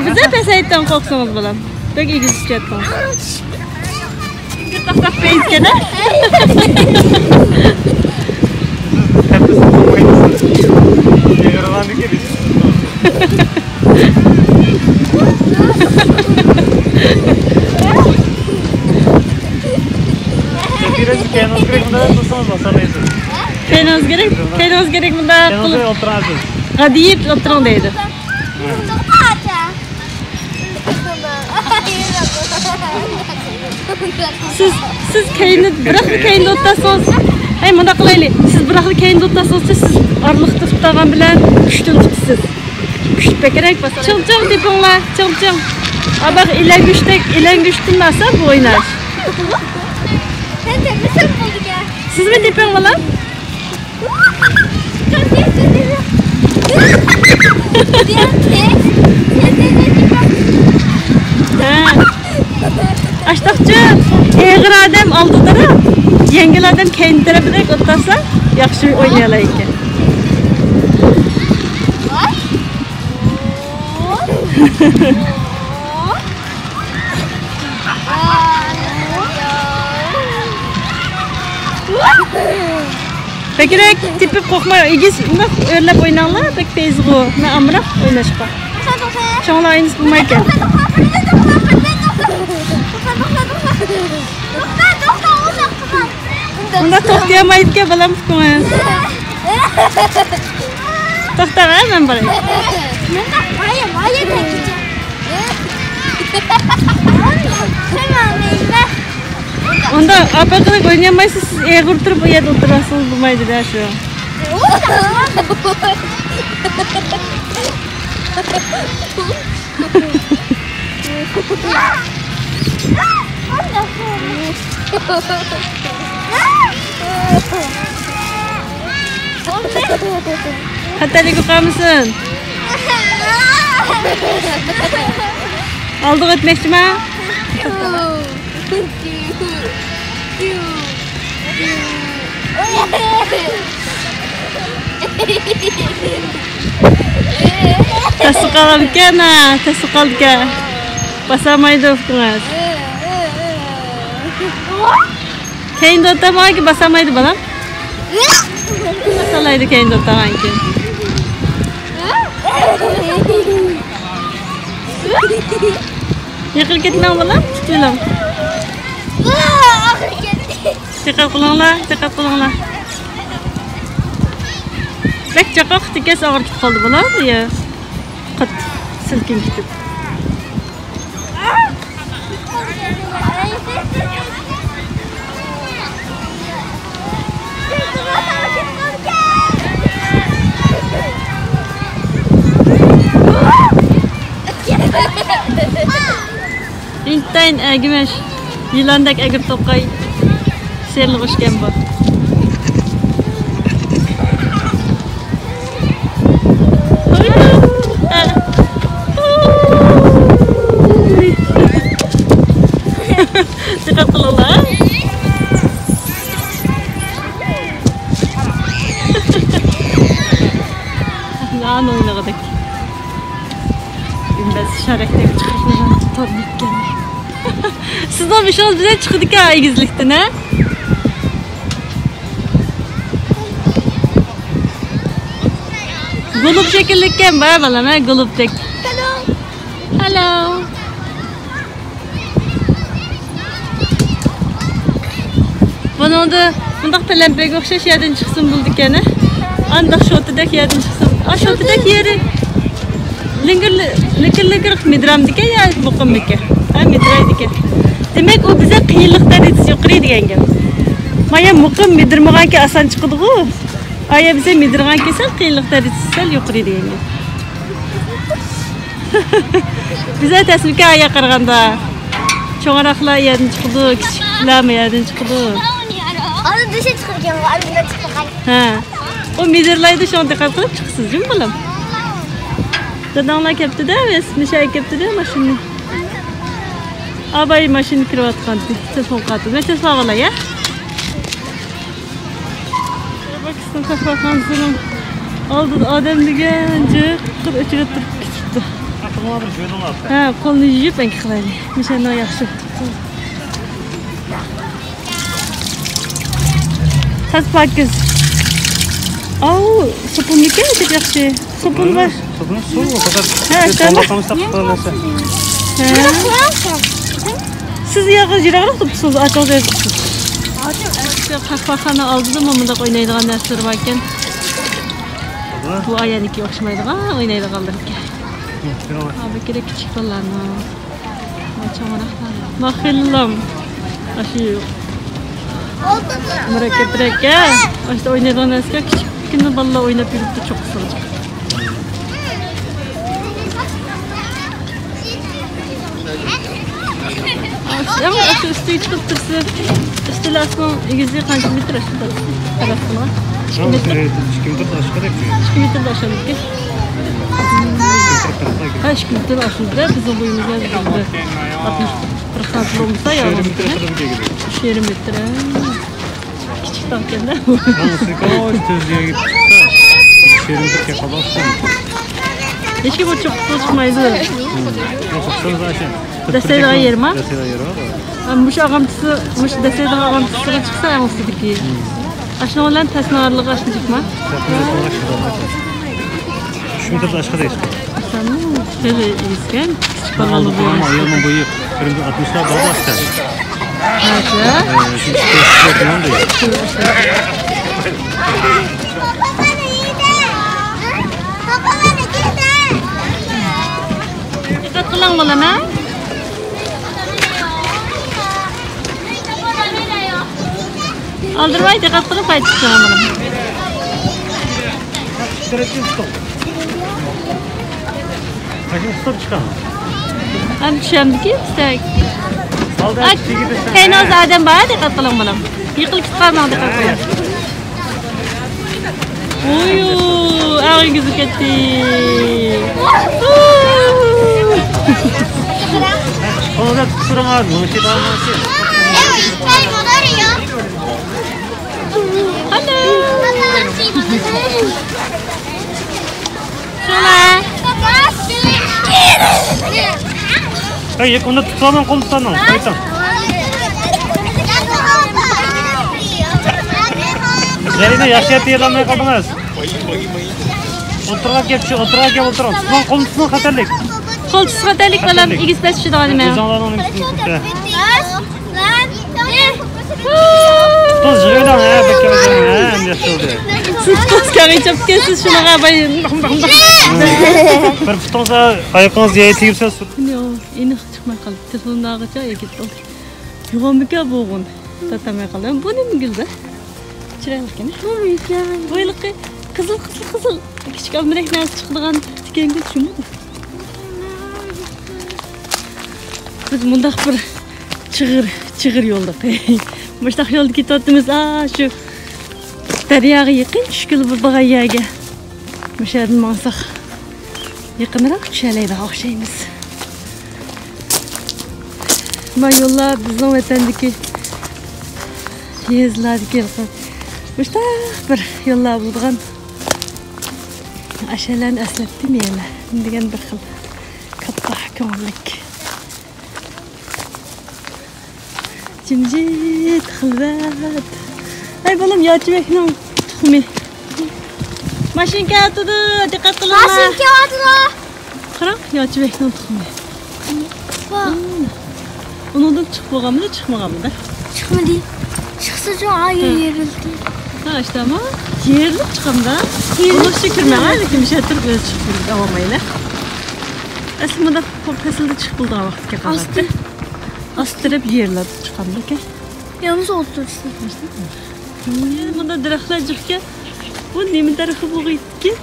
Bize pesayitten korksanız balam. Pek iyi gözüküyordu. Bir tak beyiz gene. Kenos gerek bunda kılıp gadiyip oturandaydı. Siz kayını bırakın kayını otasınız. Hey bunda kılaylı. Siz bırakın kayını otasınız. Siz arlıkta tutagan bilen güçtün tutsuz. Güç bekerek basar. Çıl dipinler çıl. Bak ilen güçtün nasıl bu oynar. Sen de misal bulduk ya. Siz mi dipin lan? Aştaqçı eğer adam aldıdara yengil adam kendine bilek otarsa yaxşı oynayala ekan. Bekrek tipip kokma igiz örlep oynanlar pek tez go. Ne amrak oynaşpa. Çoğla aynısı bulmayken. Bunda toxtayamaydı ki balam koyun. Toxtama ben barayım. Hayır peki. Onda apa kadar oynayamayız siz eğer oturup yerde oturasınız bulmaydı da şu. Hatta dikkat mısın? Aldık etmekçi mi? Tasqalgan, tasqalgan. Basamaydi o'qingiz. Keyin do'tamanki basamaydi balam. Basalaydi keyin do'tamanki. Yiqil ketmang balam, tutulam. Diqqat qilinglar. Bek chaqoq tikas og'ir ketib qoldi balam, ya. Qat silkin ketib. İntayin əgiməş, yılandak əgir toqay, serli qoşken bu. Dikkat qılırlar. Lan oynağıdık. Biz şarekdeki çıkışlardan tabii ki. Siz de bir şey oldu bize çıktık ya İgizlik'ten ha? Gulup şekillikken baya balam ha guluptek. Hello. Bunu da bundaq telempege okşaş yerden çıksın bulduk yani. Andaq şotidek yerden çıksın. A şotidek yeri. Likir midramdike ya muqimdike. Ha midraydike. Demek o bize qiyinliklar yetiş yuqori degan gap. Maya muqim midirmaganki asan chiqdi ku. Aya bize midirganki sal qiyinliklar yetişsal yuqori degan gap. Bize tasmika aya qaraganda cho'ngaraqlar yerdan chiqdi, kichiklar yerdan chiqdi. Onu dışa çıkırken var, bir de çıkırken. Ha. O midirlaydı şu an dikkat qilib chiqsiz, jim balam. Dadanglar kepti de, Mishay kepti de maşinni. Abay maşinni kiryotgan, telefon qatdi. Men telefon qilay, ya. Bakısın kafaxonasining oldida odam degan jiqib ichiga turib ketibdi. Ha, qo'lni yuvib anki qilaylik. Mishayni yaxshi. Taspakiz. Au, so'pimniki çok yaxshi. So'pim var. So'pim suv, faqat. Ha, tamam. Siz yağı jiraqroq turibsiz, açıq joyda turibsiz. Qahvaxona oldida momunda o'ynaydigan narsalar bor ekan. Bu ayaniki o'xshamaydigan, o'ynaydiganlar ekan. Abi kerak kichik bolalarni. Cho'ngroqlar. Mahillam. Ashi murakkabroq ya. Ashta o'ynaydigan narsa kichkina bolalar o'ynab yuribdi, çok qisqacha. Ama şu üstü çıkıp dursa, üstü lasman yüzü kaç metre aşağıda? Tarafına. 2 metre aşağıda yapıyor. 2 metre aşağıda ki. Kaç metre aşağıda? Bizim boyumuzda 60-40 olmasa ya. 20 metre. Küçük tankende. Nasıl kalır? Tözlüğe gidip çıksa 20 metre kalırsın. Hiç ki bu çok tutmaydı. Çok zaten. Deseydiği yer mi? Deseydiği yer var da. Muş ağamtısı, muş deseydiği ağamtısına çıksa yansıdı ki. Aşına olan tasnarlığı aşına çıkma. Şu metre aşağıda işte. Aşağıda şöyle ilişken. Küçük balalı bu. Ama ayağımın boyu 60'lar daha başlar. Evet ya. Şimdi çıkıyor falan değil. Dikkat kılan balam ha? Aldırmayı dikkat kılıp haydi çıkılan balam. Stop çıkalım. Ben düşüyorum ki istek. Keyin o'zi adam bor, dikkat qiling balam. Yiqilib ketqanman, dikkat qiling. Oyu, ağzınızı ketdi. Qo'lda tutib turamiz, mana shu Hey, onu tutamam, kolu tutamam. Koytan. Zarina yaşayıp yelamaya kalmaz. Oturga gel, oturalım. Tutman, kolunu tutman xatarlik. Qo'l tutsa xatarlik balam, egizda tushadi olmayman. O'zinglar uning üstüne tutdi. Toz jig'aydan, bekkabadan, endi yaxshi bo'ldi. Siz ko'zga chapkasiz shunaqa bayin. Bir putonsa oyoqingiz yeyi tegibsa sur. Yo'q, endi chiqmay qoldi. Telefondag'icha ketdi. Yo'g'onmika bo'g'in. Tatamay qoldim. Bu nima gulda? Chiroyli ekan. Bo'yliqi qizil. Kichik amrak narsa chiqadigan tikan gul shumi? Biz mundaq bir chig'ir yo'lda. Mustaq yo'lda ketyapmiz. Shu daryoga yaqin tushkil bir bag'ayaga. Mushadan mansaq. Yaqinroq tushalaydi o'xshaymiz. Ma yo'llar bizning vatandagi yezlardagi mustaq bir yo'llar bo'lgan. Aşağıdan eslettim yerler. Degan bir xil katta ko'ngillik. Jimjit, xilvat. Ay bolam, yochibekning tuxumi. Mashinka o'tdi, diqqat qilinglar. Mashinka o'tdi. Qarang, yochibekning tuxumi. Undan chiqib bo'lganmi, chiqmaganmi? Chiqmadi. Chiqsa jo'aga yerildi. Ha, işte ama yerlik çıkamda. Bunu şükürme var ki bir şey Türk öz çıkıldı avamayla. Aslında kesildi çıkıldı vakti kaldı. Astırıp yerler çıkamda ki. Yalnız otursun. Bunda draklar çıkıyor. Bu nemin tarafı bu gitti.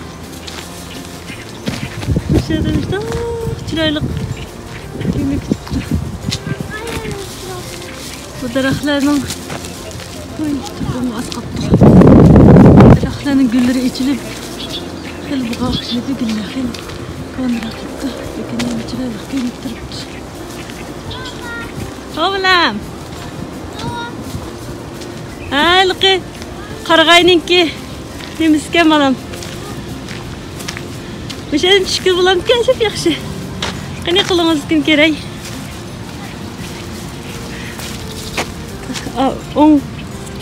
Bir şey demişti. Çıraylık. Bu draklarının bunu az kaptı. Draklarının gülleri içilip hel bu ağaçları güller hel kanıra gitti. Lakin ne çıraylık giyinip duruptu. Oğlum. Halqi qarag'ayninki nemisga malam. O'shadan tushkil bo'lamkan, shub yaxshi. Qani qilingiz kim kerak?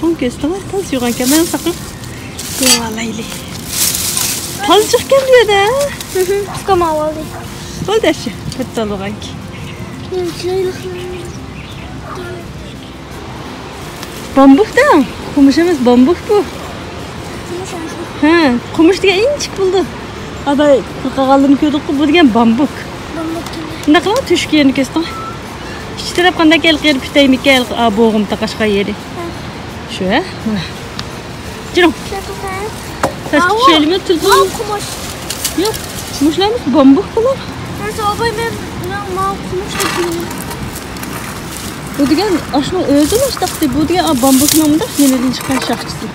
On kestim, taz yo'g'an ekan, saqib. Valayli. Taz chiqqan bu yerda. Chiqamay oldi. Bo'ldi-chi, katta bo'lganki. Bambukda, qumushimiz bambuk bu. Ha, qumush degan inchik bo'ldi. Aday qilqaganlarni ko'rdik-ku, bu degan bambuk. Nima qilib tushki yerini kesdim? Ichi taraf qanday kelqir pitaymikan, bo'g'im taqashqa yeri. Shu, mana. Jirom. Tashlimi tulpul? Qumush. Yo'q, qumushlarimiz bambuk bular. Nasa obay men qumush dedim. Bu degan ashno o'zim ishtaqdi. Bu degan bambuk nomida nelardan chiqqan shaxchisi.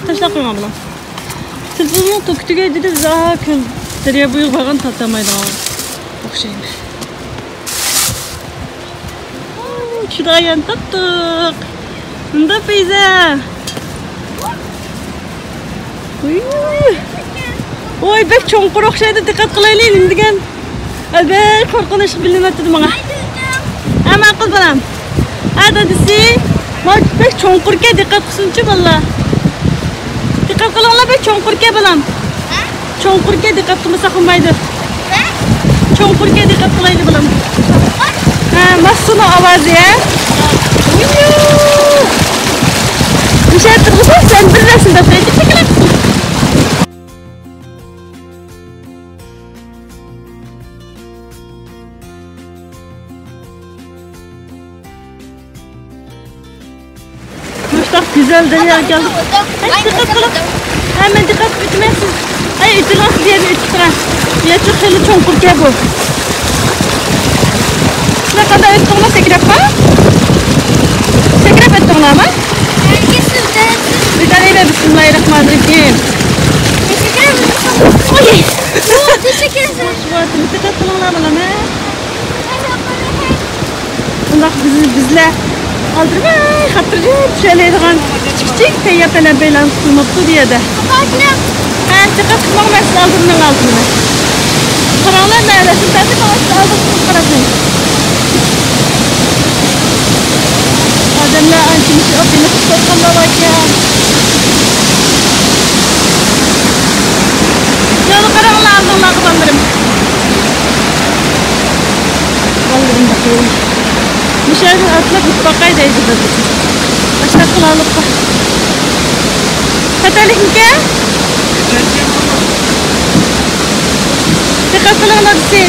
Tashlab qo'ygan bilan. Tilpulning to'ktiga dedi, ko'l daryo bo'yi bo'lgan tatamaydigan. O'xshaydi. Chidayan tattiq. Bunda peyza. Oy, bek cho'nqir o'xshaydi, diqqat qilaylik degan. Albay qo'rqinish bilinadi menga. Ama qil balam. Adadisi, bek cho'nqirga diqqat qilsinchi balla. Diqqat qilinglar, bek cho'nqirga balam. Cho'nqirga diqqat qilmasa qilmaydi. Cho'nqirga diqqat qilaylik balam. Ha, masuna ovozi ya. O'sha turg'izsa sen bir rasmda qo'yib cheklab. Müştak güzel derya geldik. Ay dikkat kılıp. Hemen dikkat ütmezsin. Ay ütülen diye bir ütüren. Ya çok heli çonkur ki bu. Ne kadar ütüğüne sekrep ha? Sekrep ütüğüne ama? Bir taneyle Bismillahirrahmanirrahim. Teşekkür ederim. Oy! Teşekkür ederim. Şubatını dikkat kılınlar bana mı? Bunlar bizle Aldırmay, hatırlayıp söyleydiğin küçük teyyap ile beylan tutulmaptı diye de. Ha, dikkat kılmak mesela aldırmanın altına. Karanlar neredesin? Ben de aldırmanın karabını. Ademler ançmış, o beni tutulmaya bak ya. Yolu karanlar aldırmanın kıvandırım. Aldırım bakayım. Müşahidin atla bakkaydaydı da bizim. Başka kılalık var. Katalik mi ki? Dikkat kılın hadi.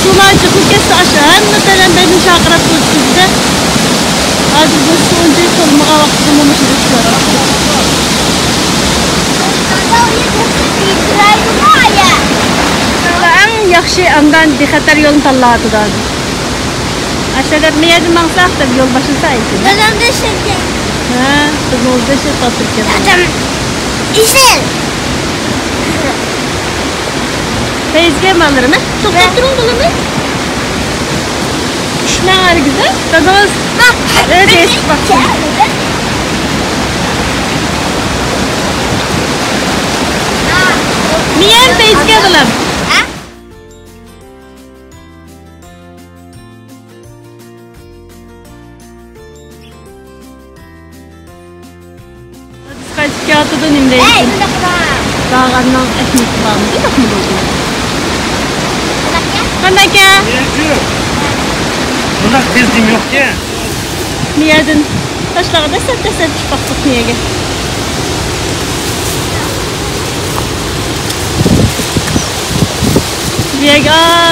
Sular çıkıp kesse aşağı. Mesela benim şakırat tutuştu. Hazır bu su önce sormağa vakti bulmamışız uçuyor. En yaxşı andan bexatar yolun tanlatıdan. Aşağıda ne yedim mansaq da yol başında idi. Dedem de şeker. Ha, bu oldu şey tatırken. Dedem İzel. Feyzge mi alırım? Çok tatırın dolu mu? Ne var güzel? Tadımız. Evet, değişik bak. Niye Feyzge alalım? Kaç kağıtta döneyim değilsin. Dağlarından ekmek var mı? Yok mu bu? Kandak ya? Bunda bezdim yok ki. Niye'den taşlara desep çıktık Niye'ge. Niye'ge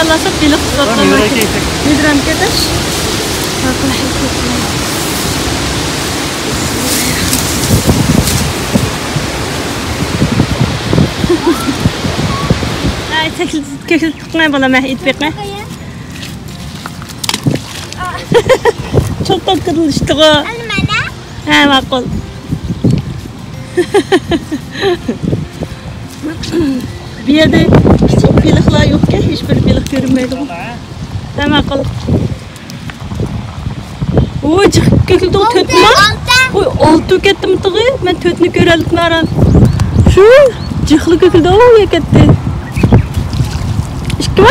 lasıp bilik tutlamak. Müdürem kedeş. Ay tekil tutmaya bana mehit bekme. Çok tatlı işte o. He makul. Bir yerde küçük balıklar yok ki hiçbir balık görünmedi. He makul. Oy çıkıp köküldü o tötme. Oy oltu kettim tığı. Ben tötünü görelim naran. Şu çıkılı köküldü o yeketti. İşte mi?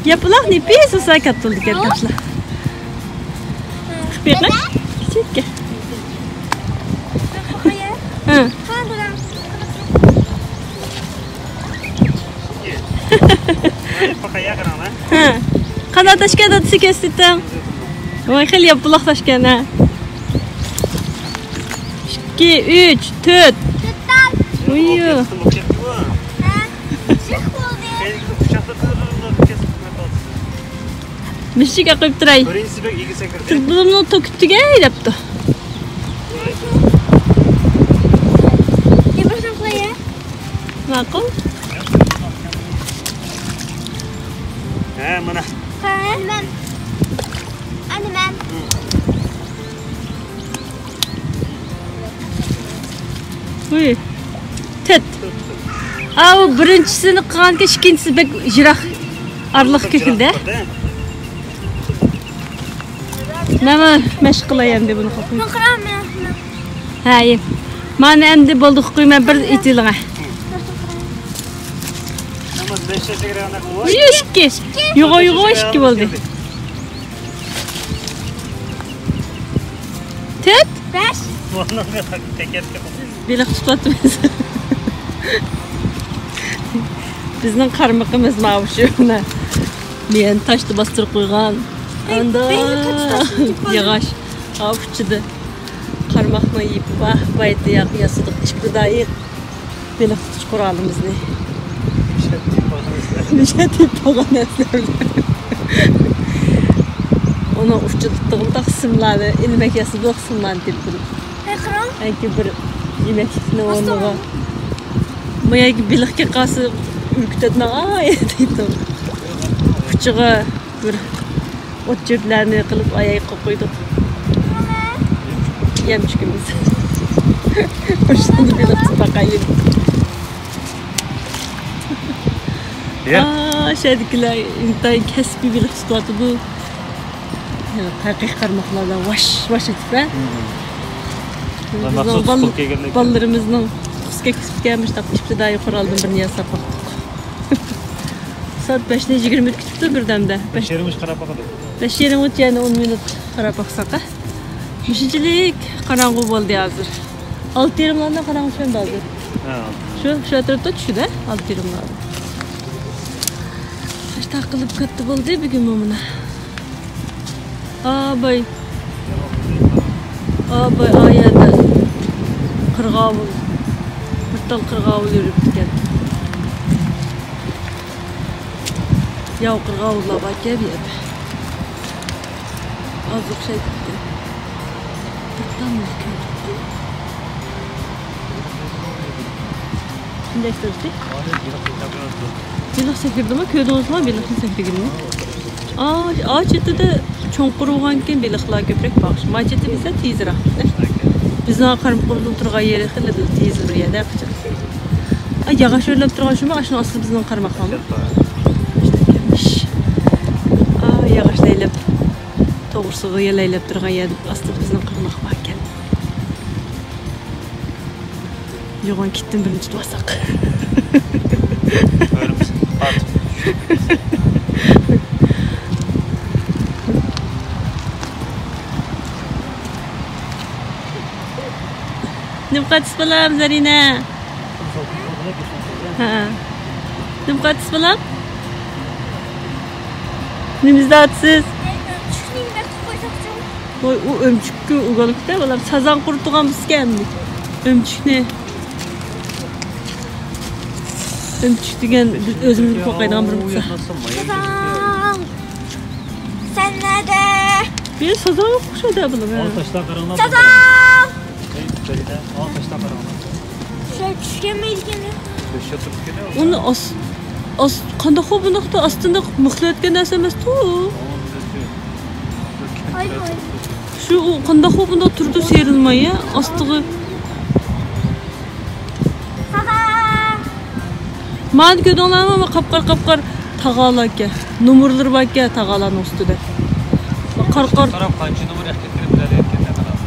Yapılan ne piyasa sakat oldu arkadaşlar. Bir ne? Küçük ki. Ha. Ha. Kana taşka da sikestim. Vay khil yapılaq taşkana. 2 3 4. Uyu. Müşrik akıp duray. Tırpılımını tokuttuga yaptı. Makul. He mana. Annem. Uy. Tet. Av birinchisini qilganka ikkinchisi bek jiroq arliq ko'kildi. Nima mashq qilayam deb buni qo'ydim. Ha, yem. Mana endi bo'ldi qo'yma bir itilga. Ishki. Yo'g'o ishki bo'ldi. Tet? 5. Bilik tutatmaz. Bizning qarmaqimiz mana shu. Men tashni bostirib qo'ygan. Anda yağış avçıdı. Qarmaqni yeyib bayda yasıdıq. İşbidayı belə tutuş quralımız ne? Nişet deyib boğan əslərlə. Ona uççuluqduğumda qısımları, ilmək yasıdıq qısımlarını deyib durub. Ənki bir yeməkini onuğa. Maya ki bilikki qası ürkütədinə deyib durub. Uççuğa bir ot cöplerini kılıp ayağı koyduk. Yemçükümüz. Hoşlandı bir bakayım. Şeydekiler intayın kesbi bir tutatı bu. Haqiqiy qarmoqlardan vaş etib ha. Ballarımızın qisqa kesib kelmiş taq ibtidai quraldan birini yasab qo'ydik. Saat 5:20 kutibdi birdamda. 5:20 qarab baqadi. 5:20 yana 10 minut qarab baqsaq. Beshinchilik qarong'u bo'ldi hozir. 6:30lardan qarong'u tushdi hozir. Ha. Shu atrofda tushdi, 6:30larda. Qishda qilib katta bo'ldi bugun mana. Abay ayada qirg'avul bittal qirg'avul yuribdi. Yav qirg'avullar bor keldi. Az o'xshaydi. Bittan keldi. Shunday qildik. Biloq sekirdimi? Ko'rdingizmi? Biloqni sekirgimni. Chetida cho'nqir bo'lgankin beliqlar ko'proq boqish. Macheti esa tezroq. Bizning qarib qo'ldan turgan yeri xilli tez bir yerda qilib. Yog'och o'rlab turgan shumi, ashuni ostida bizning qarmoqmi? Yog'och laylab, to'g'risiga yalaylab turgan yer ostida bizning qarmoq bor ekan. Yo'g'on kitdim birini tutib olsak. نبقى تسبلا مزارينا ها نبقى تسبلا نمزداتسız Oy o ömçükü ugalıkta valla sazan kurtuğan biskendi ömçük ne ömçük degen özümüzü kokaydan bir mıksa Sen nerede? Bir sazan yokmuş o da bulam ya Sazan! Taştan karanlık. Şey düşken mi ilgini? Onu qanday xo'p bunaqda ostida mixlayotgan narsa emas-ku. Shu qanday xo'p bunda turdi serilmay, ostiga. Men ko'rdinglarmi, qapqar tag'alarga, nomerlar borga tag'alarning ustida. Qarqar taraf qancha nomer ehtiyot bilayotgan qarasa.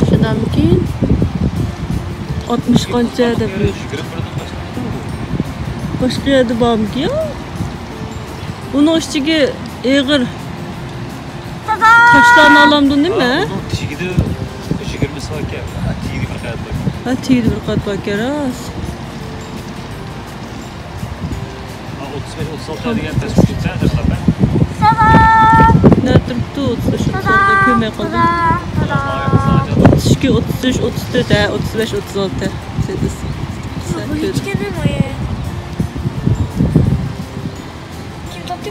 Shundan keyin 60 qancha deb boshqa yerda bormi-ki? Uni ichiga eg'ir toshlarni olamdin nima? Tishigida 20 soat ekan. Tiydi bir qat bor. Ha, tiydi bir qat bor kerak. 35-36 degan test tushsa, deb Ne turibdi 35 36 ko'may qoldi. 32 33 34 35 36 sedisi. Bu hiç gelmiyor. Kim toptu?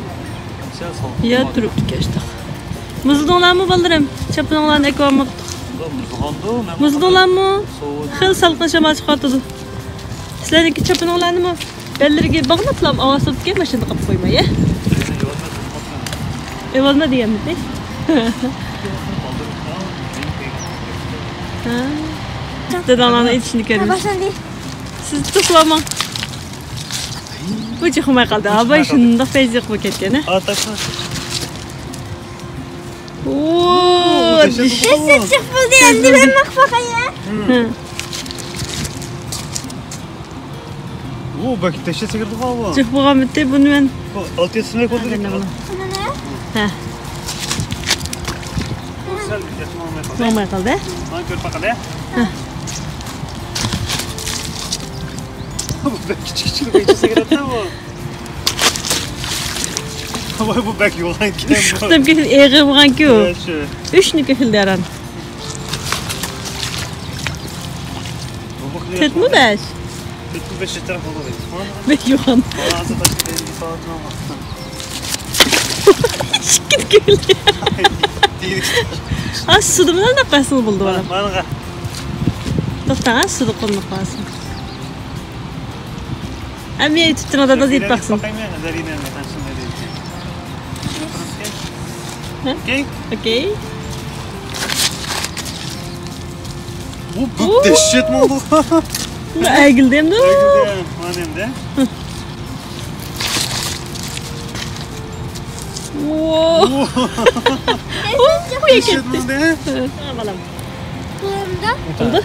Ya turibdi kechdi. Muzdinglarmi balarim? Chapininglarni ekvormoq. Muzdinglarmi? Xil salqin shamol chiqardi. Sizlarniki chapininglarnimi? Bellarga bog'lablam ovoz olibga mashina qilib qo'ymay. Evolma deganmiz. Dadamlarni aytishni ko'ramiz. Siz tuxlama. Bu chiqmay qoldi. Abay shunda fayziq bo'lib ketgan. Oo, Sen çıkmadı endi ben bak bakayım. Oo, bak teşe sigirdi hava. Çık bakalım bitti bunu ben. 6 yaşına koyduk. Ha. Normal kaldı. Lan gör bakalım. Bu küçük bir sigirdi hava. Ama bu bak yolan ki. Çıktım ki eğri bulan ki o. Üçünü kefildi aran. Tet mi beş? Tet mi beş taraf olur. Beş yoğun. Şıkkıt kefildi. Az suduğumdan da kasıl buldu bana. Bana. Toftan sudu konmak lazım. Amiye tuttuğuna da deyip baksın. Okey? Okey. Bu dehşet mi oldu? Әйгілді емді? Mana endi. Dehşet mi oldu? Balam. Kulağımda. Oldu?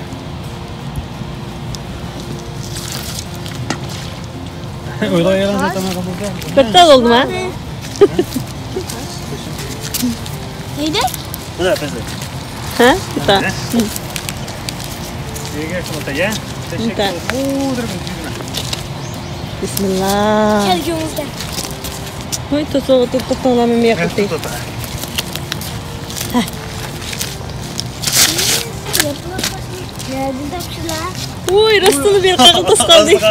Öyle yaran zaten kapıldı. Bir tane oldu mu ha? Neydi? Bu da pes. Ha? Bir tane. Yege çikolata ye. Teşekkür Tamam. ederim. Bismillah. Kelgümüzde. Oy, to'xtalamam yoqdi. Nerede tapşılar? Oy, rastını bir qaqıltas qaldik.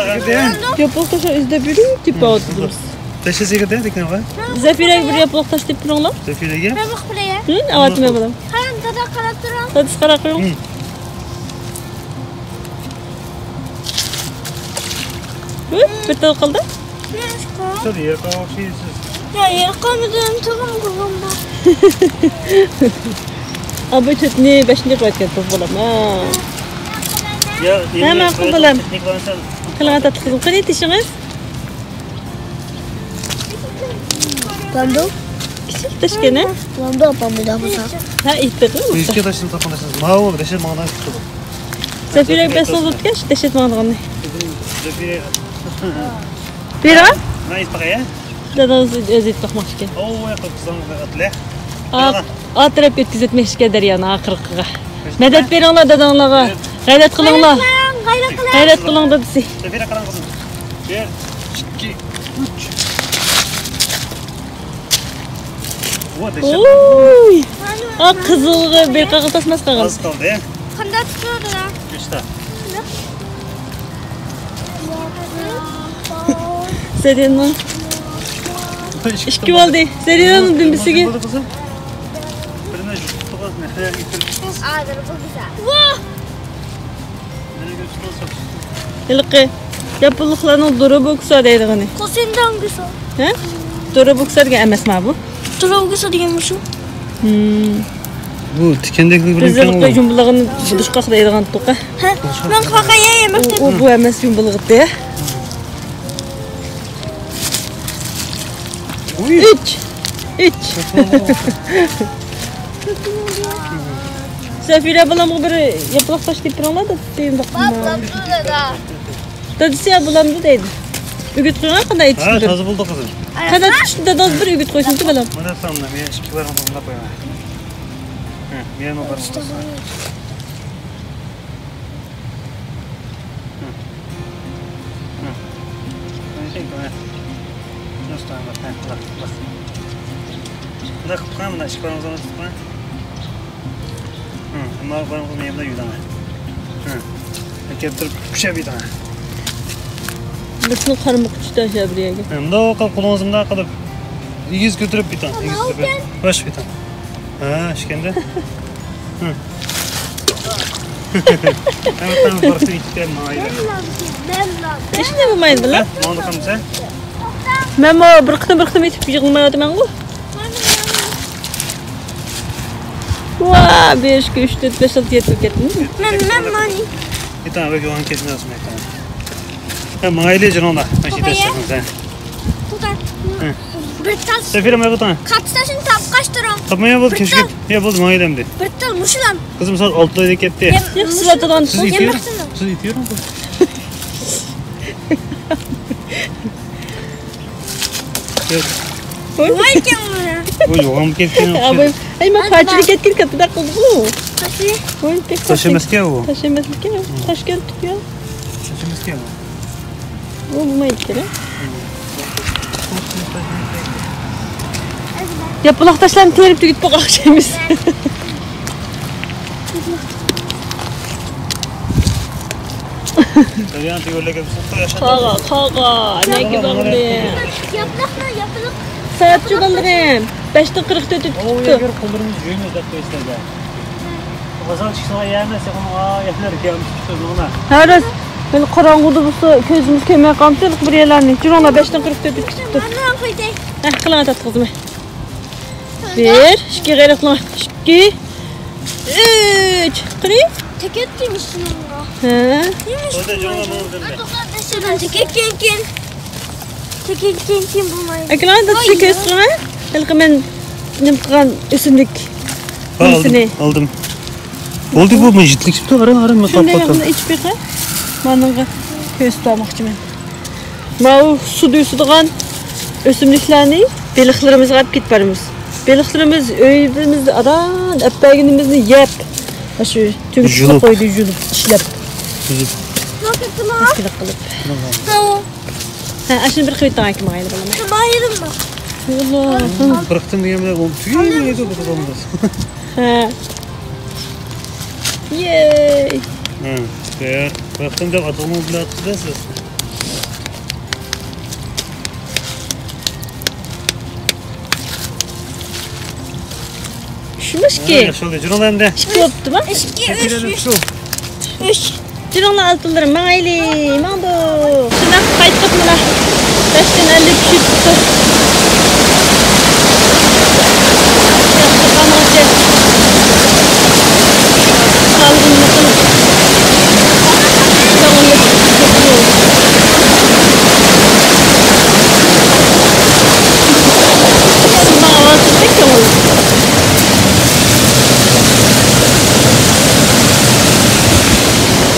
Yapılıq taşa izlab yuring, deb o'tiribmiz. Teşekkür ederim. Dikkat var. Zafiraga bir yapılıq taş deb turinglar. Zafirege. Ben bak buraya. Hı? Avatma balam. Hayır dada qarab turam. Tadis qarab qo'ying. Bir tane qoldi. Neresi? Tabii yer kavuşuyorsunuz. Ya yer koymadım. Turum kulağımda. Abi çetni 5-nji qavatga bolam. Ha. Ya Hemen kullanalım. Qilgan tatlı qilib tishimiz. Bambu. Kichik tishgina. Bambu apam bir daha mısın? Ha, ittiq. Yüzge taşını tapınırsınız. Mağu deşet mağdan çıktı bu. Zafiraga bes o'zitgach, tashatmag'ini. Zafire. Bera? Ne ispaqaya? Dadamiz o'zi itmoqchi ekan. Oo, yapıp kızım atle. Atrab ketkizatmoqchi daryoni aqirqiga. Madad beringlar dadanglarga. G'ayrat qilinglar. Gayret kılar. G'ayrat qiling dadasi. Zafire kalan kızım. 1, 2, 3. O deşet. Oy! Aq qizilga bir qaqiltasmas qaqil. Az kaldı ya. Kanda tutuyordu lan. İşte. Seren'in 2 bo'ldi. Seren'in dumbisiga. Birine juttu kız ne getirip. Ağdır bu güzel. Vah! Beni götürsün. Ilqi. Yapılıqlarning duri boksa deydigini. Kosindan güzel. Ha? Duri boksarga emasmi bu? Durum güzel diyormuş şu. Bu tikendeki bir Biz ilqi jumbuligini budishqaq deydigan to'qa. Ha? Ben kakaya yemek U bu emas jumbulig'i ya. 3. Zafira bilan bir yapılıq taş deb turinglar da deyimdi. Dadisi ya bulamdi deydi. Ügüt qo'ygan qanday Ha, yetishdi? tazı buldu kızım. Qanday tushdi dadasi bir ügüt qo'ysinchi balam. Mana sanna men ichki barim bunda qo'yaman. Ha, men o barim. Bunda qilib qo'yaman, bunda ichki barimni tutib qo'yaman. Nima barim men bunda yudaman. Keltirib pishab yudaman. Bizni qarmoq tushdi shabriyaga. Bunda qo'lingizni bunday qilib egiz ko'tarib bitan, egiz ko'tarib. Bosh bitan. Ha, ishkanda. Tamam, barisi ikkita mayli. Hech nima bo'lmaydi bular. Mana qilsa? Men bir qitim etib yig'ilmayapman-ku. Va, 5 3 4 5 6 7 ketdim. Ben mani. Bitan bak yo'g'on kesmayapsiz ekan. Ha, mayli jonlar. Mana shu tashladim sen. Tutar. Bir tal. Sefira mı bitan? Kaç taşın tap kaç durum? Tapmaya bul keşke. Ya bul maylemdi. Bir tal muşulam. Kızım saat 6'da ketdi. Yaxshilatadigan Siz itiyor musunuz? Siz itiyor musunuz? Vay canına. Bu yo'g'on ketgan. Abi, ay men qanchalik ketgan kattalar qildi-ku. Kaçı? Voy, tek Taş emasga u. Taş emasmikan? Toshkent tutuyor. Taş emasga u. Bu bo'lmaydi kerak. Yapılaq taşlarni terib tugib qo'ymoqchimiz. Tabiyan tugurlarga bir Qaqa, nega bo'ldi? Yaprak mı yapılık? Soatchi bo'ldim. 5:44 O tutdi. yer qo'limiz jo'yni deb qo'yishlarda. Qozon chiqsa yamasa qon yaplar kelib chiqdi ona. Haris, men qorong'uda bo'lsa ko'zimiz ko'rmay qolsa bir yerlarni. Juronglar 5:44 tutdi. Anam koydu. Qilaman tat qizim. Bir, iki gayretli. İki, üç. Kırayım. Teket demişsin ona. Ha. O da canına mı Şuradan teket ken. Teket ken bulmayı. Ekran da çekiyor sonra. Belki ben nimkan isimlik. Aldım. Oldu bu mecitlik çıktı arın mı Şimdi kapatalım. yakında iç bir kere. Manınga köz tutamakçı ben. Mau su duysuduğan ösümlüklerini beliklerimize alıp gitbarımız. Beliklerimiz öydüğümüzde adan öpbeğinimizni yep. Şu tümüşüne koydu julup işlep. Eskilip kılıp. Tamam. Şimdi bir kıyıt daha kim aylı bana. Bayırım mı? Allah. Bıraktım diyemem de tüyü neydi bu olmaz. Ha. Yay. Ya bıraktım da adamı bile attı da siz. Üşümüş ki. Şöyle canım hem de. Şık yoktu mu? Üç. Canımla altınlarım. Mayli. Mandu. Şuna kayıtlık mı la? Taştan 50 kişi tuttu.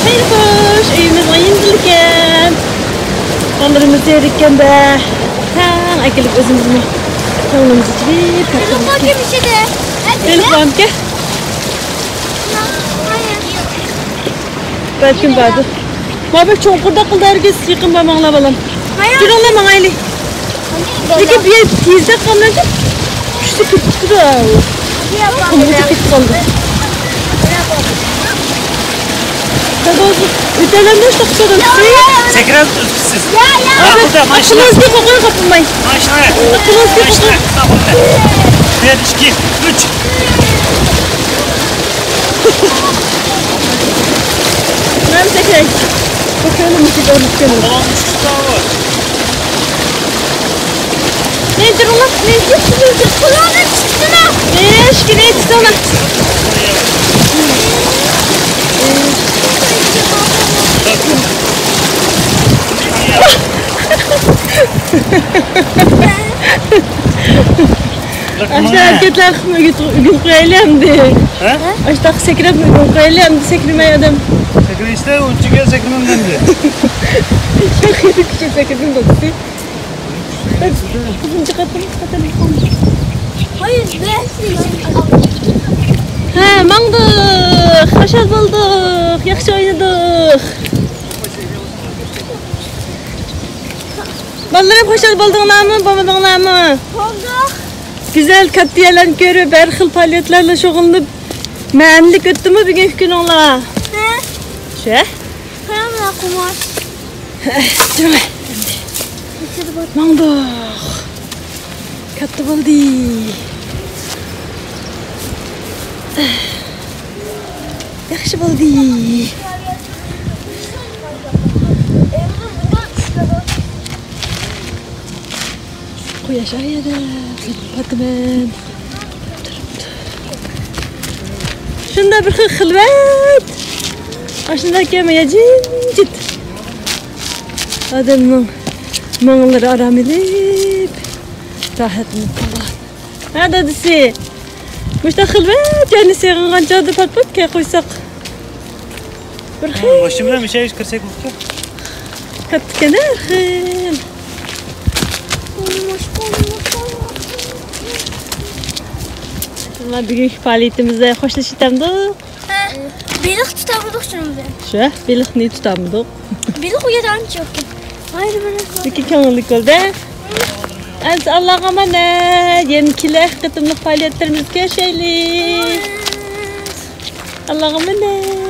Hayır hoş, evimiz ayındırken. Onlarımız yerikken de. Ha, akılıp özümüzü. Yolumuzu çivip. Benim bakım bir şey de. Benim bakım ki. Belki vardır. Mabek çoğunkurda kıldı herkes yıkın babamla balam. Dur ola mağaylı. Peki bir teyze kalınca işte kırptı da. Kımıcı kırptı kaldı. Dadozuk. Ütelemde işte kısadan. Sekren siz. Ya. Akılınız bir kokunu kapılmayın. Maşallah. Akılınız bir kokunu. Bir, iki, üç. Ben tekrar. Bakalım müzik oluşturalım. Tamam, üç daha var. Nedir ulan? Nedir? Kulağına çıksana. Eşki ne etti sana? Aşağı hareketler gün kıyaylamdı. Aşağı sekrep gün kıyaylamdı sekremeye adam. Sekren işte, uçu gel sekrenim dendi. Çok yedik küçük sekretim dokusu. Kızım çıkartalım. Hayır ben. Ha, mandık. Hoşal bulduk. Yaxşı oynadık. Ballarım hoşal buldunlar mı? Bamadınlar mı? Oldu. Güzel katliyeler görüp her xil faaliyetlerle şoğullanıp məmlik öttü mü bugün gün ola? He? Şey? Karamla kumar. Durma. Mandık. Katlı buldu. Yaxşı buldu. Koyaş ayada. Patman. Şunda bir xilvat. Aşında kemeye cincit. Adamın mağları aram edip rahatını kalan. Hadi disi. Müşta xilvat yani seğin gancadı pat ke koysak. Bir xil. Başımdan bir şey kırsak mı? Katı kenar xil. Valla bugünkü faaliyetimizde hoşlaşıtamdık. Belik tutamadık şimdi. Şu, belik ne tutamadık? Belik uyadan çok. Hayır böyle. İki kanallık oldu. Az Allah'a emanet. Yenikiler kıtımlık faaliyetlerimiz geçelim. Allah'a emanet.